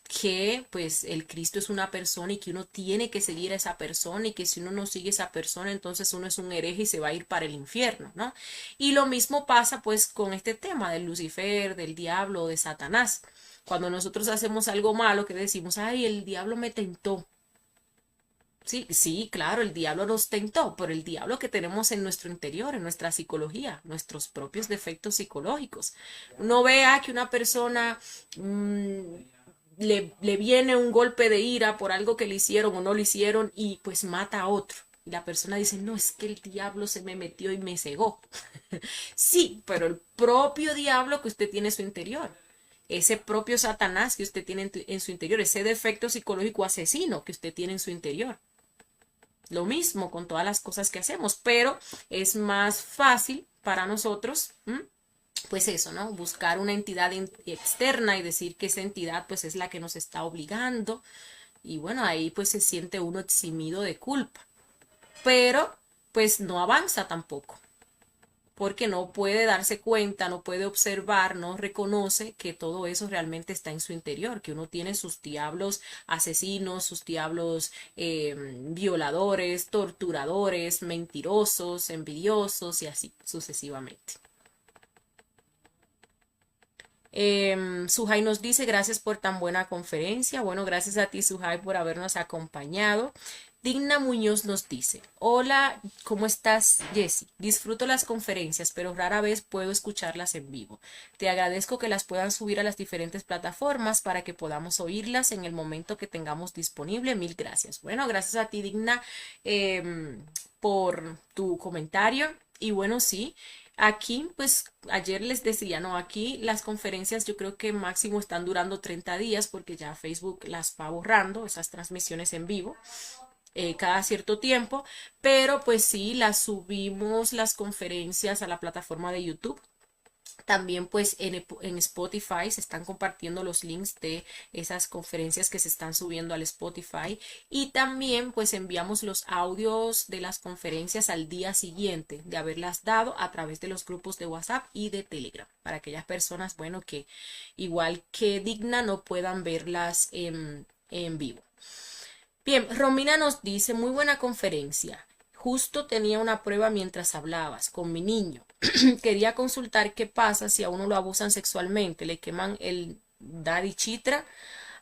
que pues el Cristo es una persona y que uno tiene que seguir a esa persona y que si uno no sigue a esa persona, entonces uno es un hereje y se va a ir para el infierno, ¿no? Y lo mismo pasa pues con este tema del Lucifer, del diablo, de Satanás. Cuando nosotros hacemos algo malo, que decimos, ay, el diablo me tentó. Sí, sí, claro, el diablo nos tentó, pero el diablo que tenemos en nuestro interior, en nuestra psicología, nuestros propios defectos psicológicos. No vea que una persona le viene un golpe de ira por algo que le hicieron o no le hicieron y pues mata a otro. Y la persona dice, no, es que el diablo se me metió y me cegó. Sí, pero el propio diablo que usted tiene en su interior, ese propio Satanás que usted tiene en su interior, ese defecto psicológico asesino que usted tiene en su interior. Lo mismo con todas las cosas que hacemos, pero es más fácil para nosotros, pues eso, ¿no? Buscar una entidad externa y decir que esa entidad pues es la que nos está obligando y bueno, ahí pues se siente uno eximido de culpa, pero pues no avanza tampoco porque no puede darse cuenta, no puede observar, no reconoce que todo eso realmente está en su interior, que uno tiene sus diablos asesinos, sus diablos violadores, torturadores, mentirosos, envidiosos y así sucesivamente. Suhai nos dice, gracias por tan buena conferencia. Bueno, gracias a ti, Suhai, por habernos acompañado. Digna Muñoz nos dice, hola, ¿cómo estás, Jessie? Disfruto las conferencias, pero rara vez puedo escucharlas en vivo. Te agradezco que las puedan subir a las diferentes plataformas para que podamos oírlas en el momento que tengamos disponible. Mil gracias. Bueno, gracias a ti, Digna, por tu comentario. Y bueno, sí. Aquí, pues ayer les decía, no, aquí las conferencias yo creo que máximo están durando 30 días porque ya Facebook las va borrando, esas transmisiones en vivo, cada cierto tiempo, pero pues sí, las subimos las conferencias a la plataforma de YouTube. También pues en Spotify se están compartiendo los links de esas conferencias que se están subiendo al Spotify y también pues enviamos los audios de las conferencias al día siguiente de haberlas dado a través de los grupos de WhatsApp y de Telegram para aquellas personas, bueno, que igual que Digna no puedan verlas en vivo. Bien, Romina nos dice, muy buena conferencia. Justo tenía una prueba mientras hablabas con mi niño. Quería consultar qué pasa si a uno lo abusan sexualmente, le queman el daddy chitra.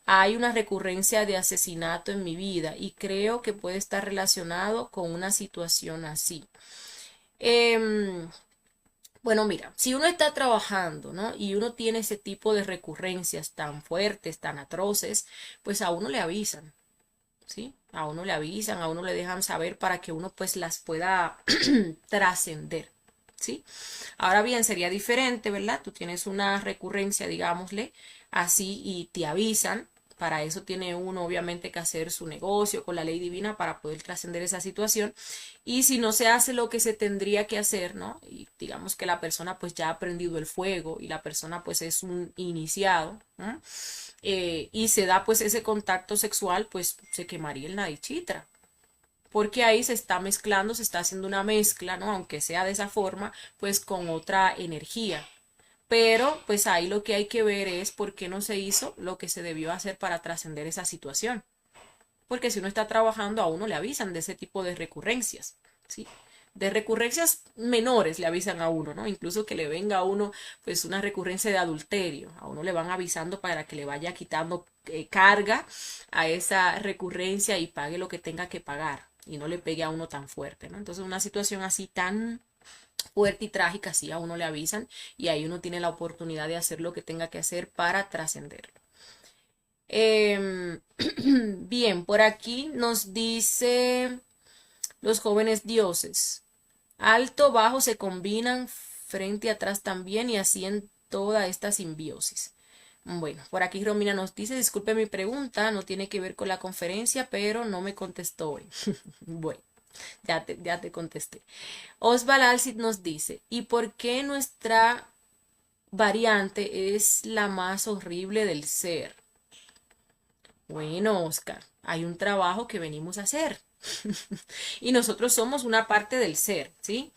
Hay una recurrencia de asesinato en mi vida y creo que puede estar relacionado con una situación así. Bueno, mira, si uno está trabajando, ¿no? Y uno tiene ese tipo de recurrencias tan fuertes, tan atroces, pues a uno le avisan. ¿Sí? A uno le avisan, a uno le dejan saber para que uno pues las pueda trascender, ¿sí? Ahora bien, sería diferente, ¿verdad? Tú tienes una recurrencia, digámosle, así y te avisan. Para eso tiene uno obviamente que hacer su negocio con la ley divina para poder trascender esa situación. Y si no se hace lo que se tendría que hacer, ¿no? Y digamos que la persona pues ya ha aprendido el fuego y la persona pues es un iniciado, ¿no? Y se da pues ese contacto sexual, pues se quemaría el nadichitra porque ahí se está mezclando, se está haciendo una mezcla, ¿no? Aunque sea de esa forma, pues con otra energía. Pero pues ahí lo que hay que ver es por qué no se hizo lo que se debió hacer para trascender esa situación. Porque si uno está trabajando, a uno le avisan de ese tipo de recurrencias, ¿sí? De recurrencias menores le avisan a uno, ¿no? Incluso que le venga a uno pues una recurrencia de adulterio, a uno le van avisando para que le vaya quitando carga a esa recurrencia y pague lo que tenga que pagar y no le pegue a uno tan fuerte, ¿no? Entonces una situación así tan fuerte y trágica, sí a uno le avisan y ahí uno tiene la oportunidad de hacer lo que tenga que hacer para trascenderlo. Bien, por aquí nos dice los jóvenes dioses. Alto, bajo se combinan, frente y atrás también y así en toda esta simbiosis. Bueno, por aquí Romina nos dice, disculpe mi pregunta, no tiene que ver con la conferencia, pero no me contestó hoy. Bueno, ya te contesté. Osval Alcid nos dice, ¿y por qué nuestra variante es la más horrible del ser? Bueno, Oscar, hay un trabajo que venimos a hacer y nosotros somos una parte del ser, ¿sí?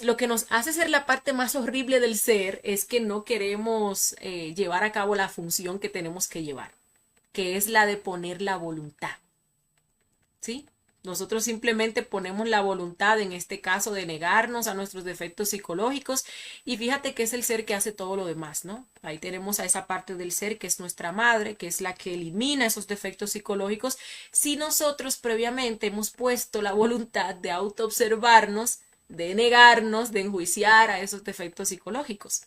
Lo que nos hace ser la parte más horrible del ser es que no queremos llevar a cabo la función que tenemos que llevar, que es la de poner la voluntad, ¿sí? Nosotros simplemente ponemos la voluntad, en este caso, de negarnos a nuestros defectos psicológicos y fíjate que es el ser que hace todo lo demás, ¿no? Ahí tenemos a esa parte del ser que es nuestra madre, que es la que elimina esos defectos psicológicos. Si nosotros previamente hemos puesto la voluntad de autoobservarnos, de negarnos, de enjuiciar a esos defectos psicológicos,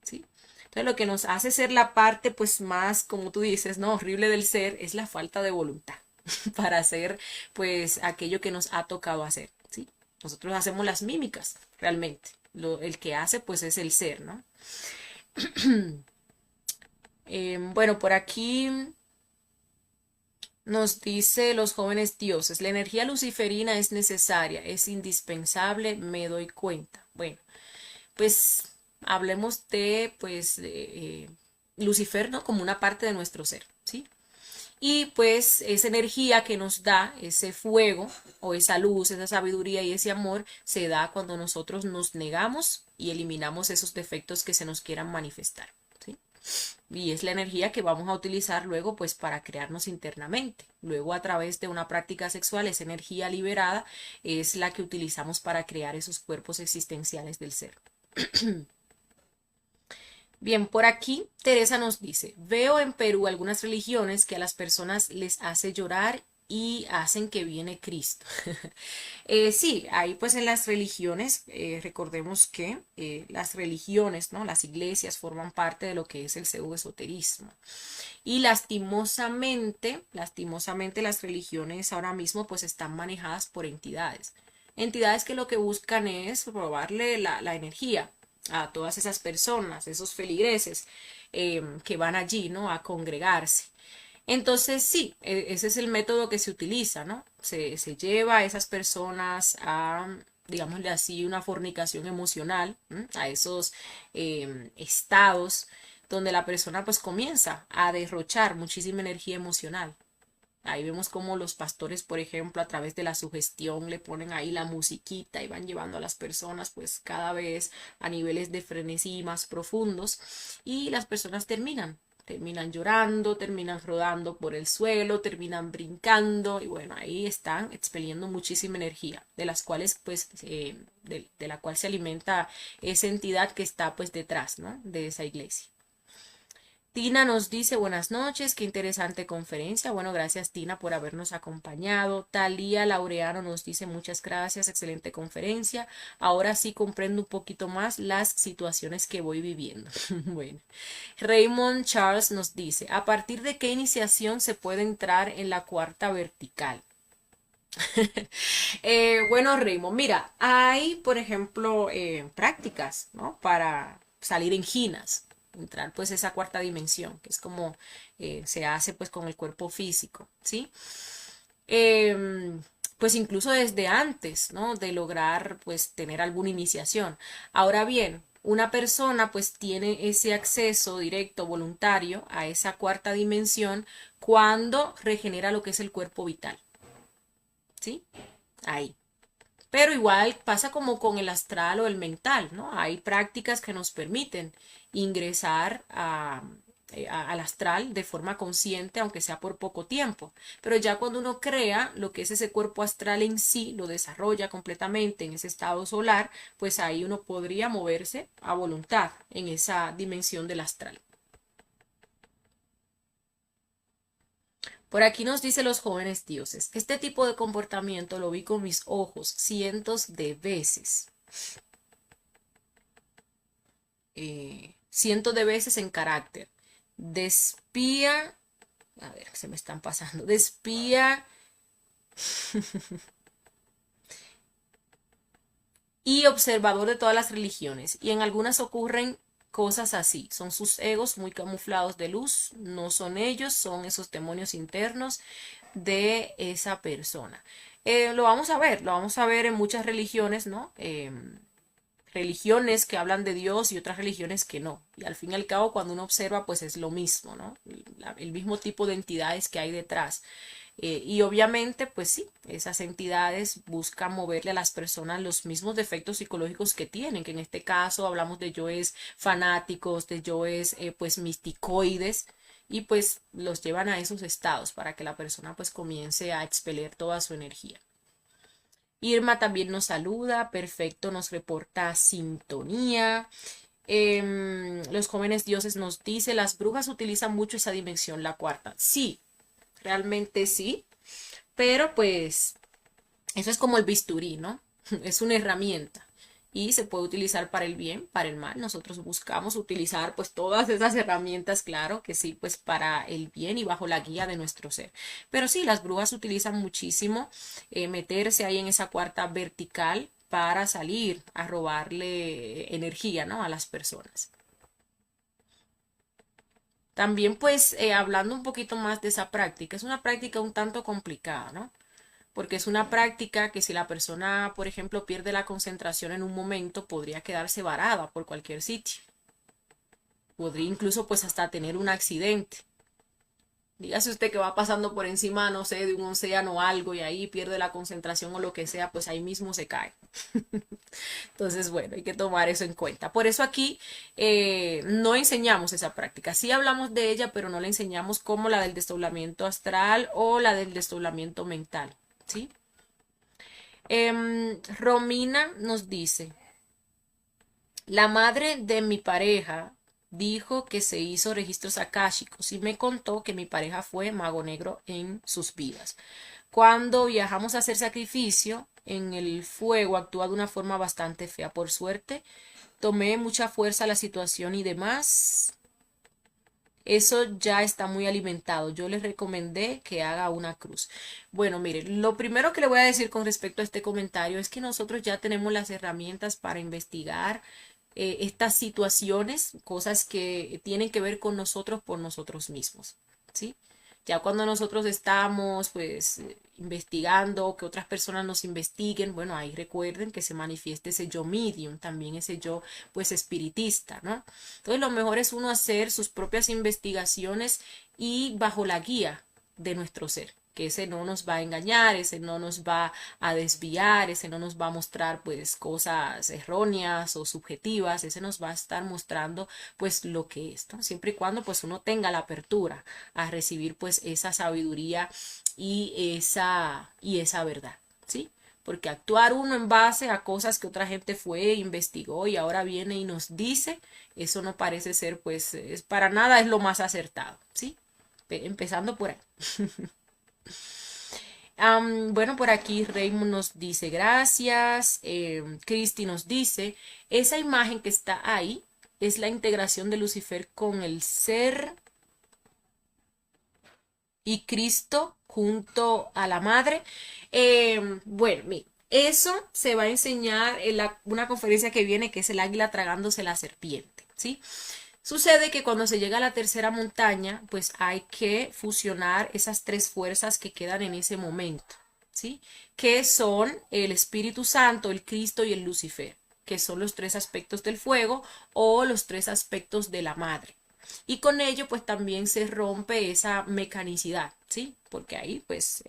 ¿sí? Entonces lo que nos hace ser la parte pues más, como tú dices, ¿no? Horrible del ser es la falta de voluntad para hacer pues aquello que nos ha tocado hacer, ¿sí? Nosotros hacemos las mímicas, realmente. El que hace pues es el ser, ¿no? Bueno, por aquí nos dice los jóvenes dioses, la energía luciferina es necesaria, es indispensable, me doy cuenta. Bueno, pues hablemos de pues Lucifer, ¿no? Como una parte de nuestro ser, ¿sí? Y pues esa energía que nos da, ese fuego o esa luz, esa sabiduría y ese amor, se da cuando nosotros nos negamos y eliminamos esos defectos que se nos quieran manifestar, ¿sí? Y es la energía que vamos a utilizar luego pues para crearnos internamente. Luego a través de una práctica sexual, esa energía liberada es la que utilizamos para crear esos cuerpos existenciales del ser. Bien, por aquí Teresa nos dice, veo en Perú algunas religiones que a las personas les hace llorar y hacen que viene Cristo. Sí, ahí pues en las religiones, recordemos que las religiones, ¿no? Las iglesias forman parte de lo que es el pseudoesoterismo. Y lastimosamente las religiones ahora mismo pues están manejadas por entidades. Entidades que lo que buscan es robarle la energía a todas esas personas, esos feligreses que van allí, ¿no? A congregarse. Entonces, sí, ese es el método que se utiliza, ¿no? Se lleva a esas personas a, digámosle así, una fornicación emocional, ¿m? A esos estados donde la persona pues comienza a derrochar muchísima energía emocional. Ahí vemos cómo los pastores, por ejemplo, a través de la sugestión le ponen ahí la musiquita y van llevando a las personas pues cada vez a niveles de frenesí más profundos y las personas terminan llorando, terminan rodando por el suelo, terminan brincando y bueno, ahí están expeliendo muchísima energía, de las cuales pues, de la cual se alimenta esa entidad que está pues detrás, ¿no? De esa iglesia. Tina nos dice buenas noches, qué interesante conferencia. Bueno, gracias Tina por habernos acompañado. Talía Laureano nos dice muchas gracias, excelente conferencia. Ahora sí comprendo un poquito más las situaciones que voy viviendo. Bueno, Raymond Charles nos dice, ¿a partir de qué iniciación se puede entrar en la cuarta vertical? Bueno, Raymond, mira, hay, por ejemplo, prácticas, ¿no? Para salir en ginas, entrar pues a esa cuarta dimensión, que es como se hace pues con el cuerpo físico, ¿sí? Em, pues incluso desde antes, ¿no? De lograr pues tener alguna iniciación. Ahora bien, una persona pues tiene ese acceso directo, voluntario a esa cuarta dimensión cuando regenera lo que es el cuerpo vital, ¿sí? Ahí. Pero igual pasa como con el astral o el mental, ¿no? Hay prácticas que nos permiten ingresar al astral de forma consciente, aunque sea por poco tiempo. Pero ya cuando uno crea lo que es ese cuerpo astral en sí, lo desarrolla completamente en ese estado solar, pues ahí uno podría moverse a voluntad en esa dimensión del astral. Por aquí nos dice los jóvenes dioses, este tipo de comportamiento lo vi con mis ojos cientos de veces. Cientos de veces en carácter de espía, a ver, se me están pasando, de espía y observador de todas las religiones. Y en algunas ocurren cosas así, son sus egos muy camuflados de luz, no son ellos, son esos demonios internos de esa persona. Lo vamos a ver en muchas religiones, ¿no? Religiones que hablan de Dios y otras religiones que no. Y al fin y al cabo, cuando uno observa, pues es lo mismo, ¿no? El mismo tipo de entidades que hay detrás. Y obviamente, pues sí, esas entidades buscan moverle a las personas los mismos defectos psicológicos que tienen, que en este caso hablamos de yoes fanáticos, de yoes pues misticoides, y pues los llevan a esos estados para que la persona pues comience a expeler toda su energía. Irma también nos saluda, perfecto, nos reporta sintonía. Los jóvenes dioses nos dice, las brujas utilizan mucho esa dimensión, la cuarta. Sí, realmente sí, pero pues eso es como el bisturí, ¿no? Es una herramienta y se puede utilizar para el bien, para el mal. Nosotros buscamos utilizar pues todas esas herramientas, claro que sí, pues para el bien y bajo la guía de nuestro ser. Pero sí, las brujas utilizan muchísimo meterse ahí en esa cuarta vertical para salir a robarle energía, ¿no? A las personas. También pues hablando un poquito más de esa práctica, es una práctica un tanto complicada, ¿no? Porque es una práctica que si la persona, por ejemplo, pierde la concentración en un momento, podría quedarse varada por cualquier sitio. Podría incluso pues hasta tener un accidente. Dígase usted que va pasando por encima, no sé, de un océano o algo y ahí pierde la concentración o lo que sea, pues ahí mismo se cae. Entonces, bueno, hay que tomar eso en cuenta. Por eso aquí no enseñamos esa práctica. Sí hablamos de ella, pero no la enseñamos como la del desdoblamiento astral o la del desdoblamiento mental. ¿Sí? Romina nos dice, la madre de mi pareja dijo que se hizo registros akáshicos y me contó que mi pareja fue mago negro en sus vidas. Cuando viajamos a hacer sacrificio, en el fuego actúa de una forma bastante fea. Por suerte, tomé mucha fuerza a la situación y demás. Eso ya está muy alimentado. Yo les recomendé que haga una cruz. Bueno, mire, lo primero que le voy a decir con respecto a este comentario es que nosotros ya tenemos las herramientas para investigar estas situaciones, cosas que tienen que ver con nosotros por nosotros mismos, ¿sí? Ya cuando nosotros estamos pues investigando, que otras personas nos investiguen, bueno, ahí recuerden que se manifieste ese yo medium, también ese yo pues espiritista, ¿no? Entonces lo mejor es uno hacer sus propias investigaciones y bajo la guía de nuestro ser, que ese no nos va a engañar, ese no nos va a desviar, ese no nos va a mostrar pues cosas erróneas o subjetivas, ese nos va a estar mostrando pues lo que es, ¿no? Siempre y cuando pues uno tenga la apertura a recibir pues esa sabiduría y esa verdad, ¿sí? Porque actuar uno en base a cosas que otra gente fue, investigó y ahora viene y nos dice, eso no parece ser pues, es, para nada es lo más acertado, ¿sí? Empezando por ahí. Bueno, por aquí Raymond nos dice gracias. Christy nos dice, esa imagen que está ahí es la integración de Lucifer con el ser y Cristo junto a la madre. Bueno, mire, eso se va a enseñar en una conferencia que viene, que es el águila tragándose la serpiente, ¿sí? Sucede que cuando se llega a la tercera montaña, pues hay que fusionar esas tres fuerzas que quedan en ese momento, ¿sí? Que son el Espíritu Santo, el Cristo y el Lucifer, que son los tres aspectos del fuego o los tres aspectos de la madre. Y con ello, pues también se rompe esa mecanicidad, ¿sí? Porque ahí, pues,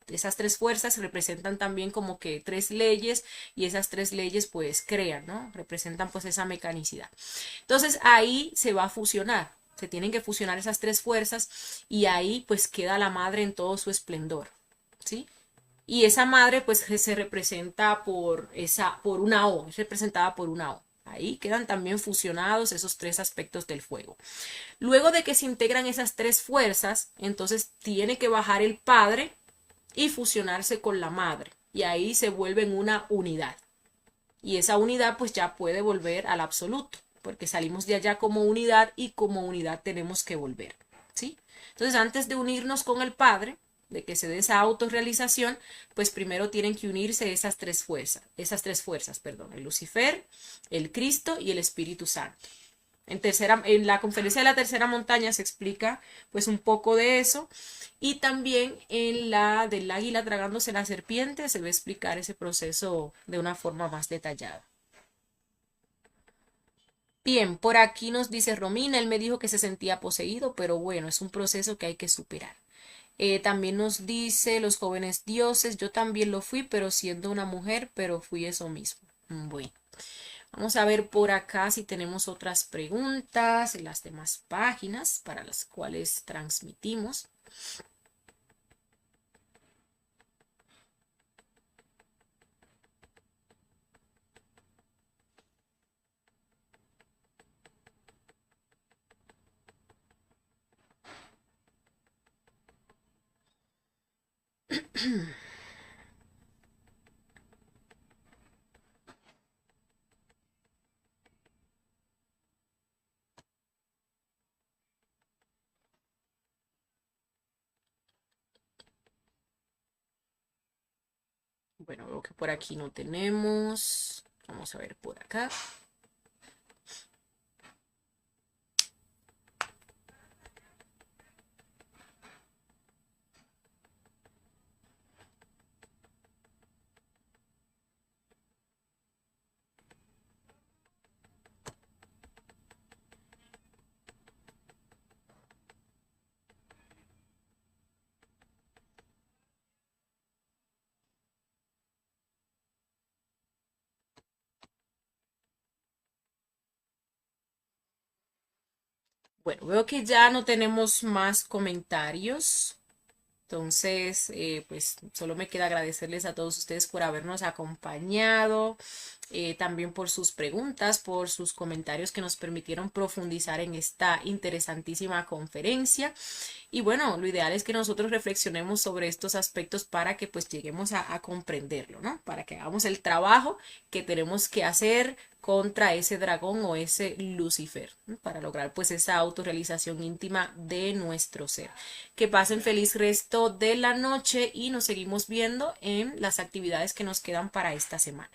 esas tres fuerzas representan también como que tres leyes y esas tres leyes pues crean, ¿no? Representan pues esa mecanicidad. Entonces ahí se va a fusionar, se tienen que fusionar esas tres fuerzas y ahí pues queda la madre en todo su esplendor, ¿sí? Y esa madre pues se representa por una O, es representada por una O. Ahí quedan también fusionados esos tres aspectos del fuego. Luego de que se integran esas tres fuerzas, entonces tiene que bajar el padre y fusionarse con la madre. Y ahí se vuelven una unidad. Y esa unidad pues ya puede volver al absoluto, porque salimos de allá como unidad y como unidad tenemos que volver, ¿sí? Entonces antes de unirnos con el Padre, de que se dé esa autorrealización, pues primero tienen que unirse esas tres fuerzas, perdón, el Lucifer, el Cristo y el Espíritu Santo. En la conferencia de la tercera montaña se explica pues un poco de eso y también en la del águila tragándose la serpiente se va a explicar ese proceso de una forma más detallada. Bien, por aquí nos dice Romina, él me dijo que se sentía poseído, pero bueno, es un proceso que hay que superar. También nos dice los jóvenes dioses, yo también lo fui, pero siendo una mujer, pero fui eso mismo. Bueno. Vamos a ver por acá si tenemos otras preguntas en las demás páginas para las cuales transmitimos. Bueno, veo que por aquí no tenemos. Vamos a ver por acá. Bueno, veo que ya no tenemos más comentarios. Entonces, pues solo me queda agradecerles a todos ustedes por habernos acompañado, también por sus preguntas, por sus comentarios que nos permitieron profundizar en esta interesantísima conferencia. Y bueno, lo ideal es que nosotros reflexionemos sobre estos aspectos para que pues lleguemos a comprenderlo, ¿no? Para que hagamos el trabajo que tenemos que hacer contra ese dragón o ese Lucifer, ¿no? Para lograr pues esa autorrealización íntima de nuestro ser. Que pasen feliz resto de la noche y nos seguimos viendo en las actividades que nos quedan para esta semana.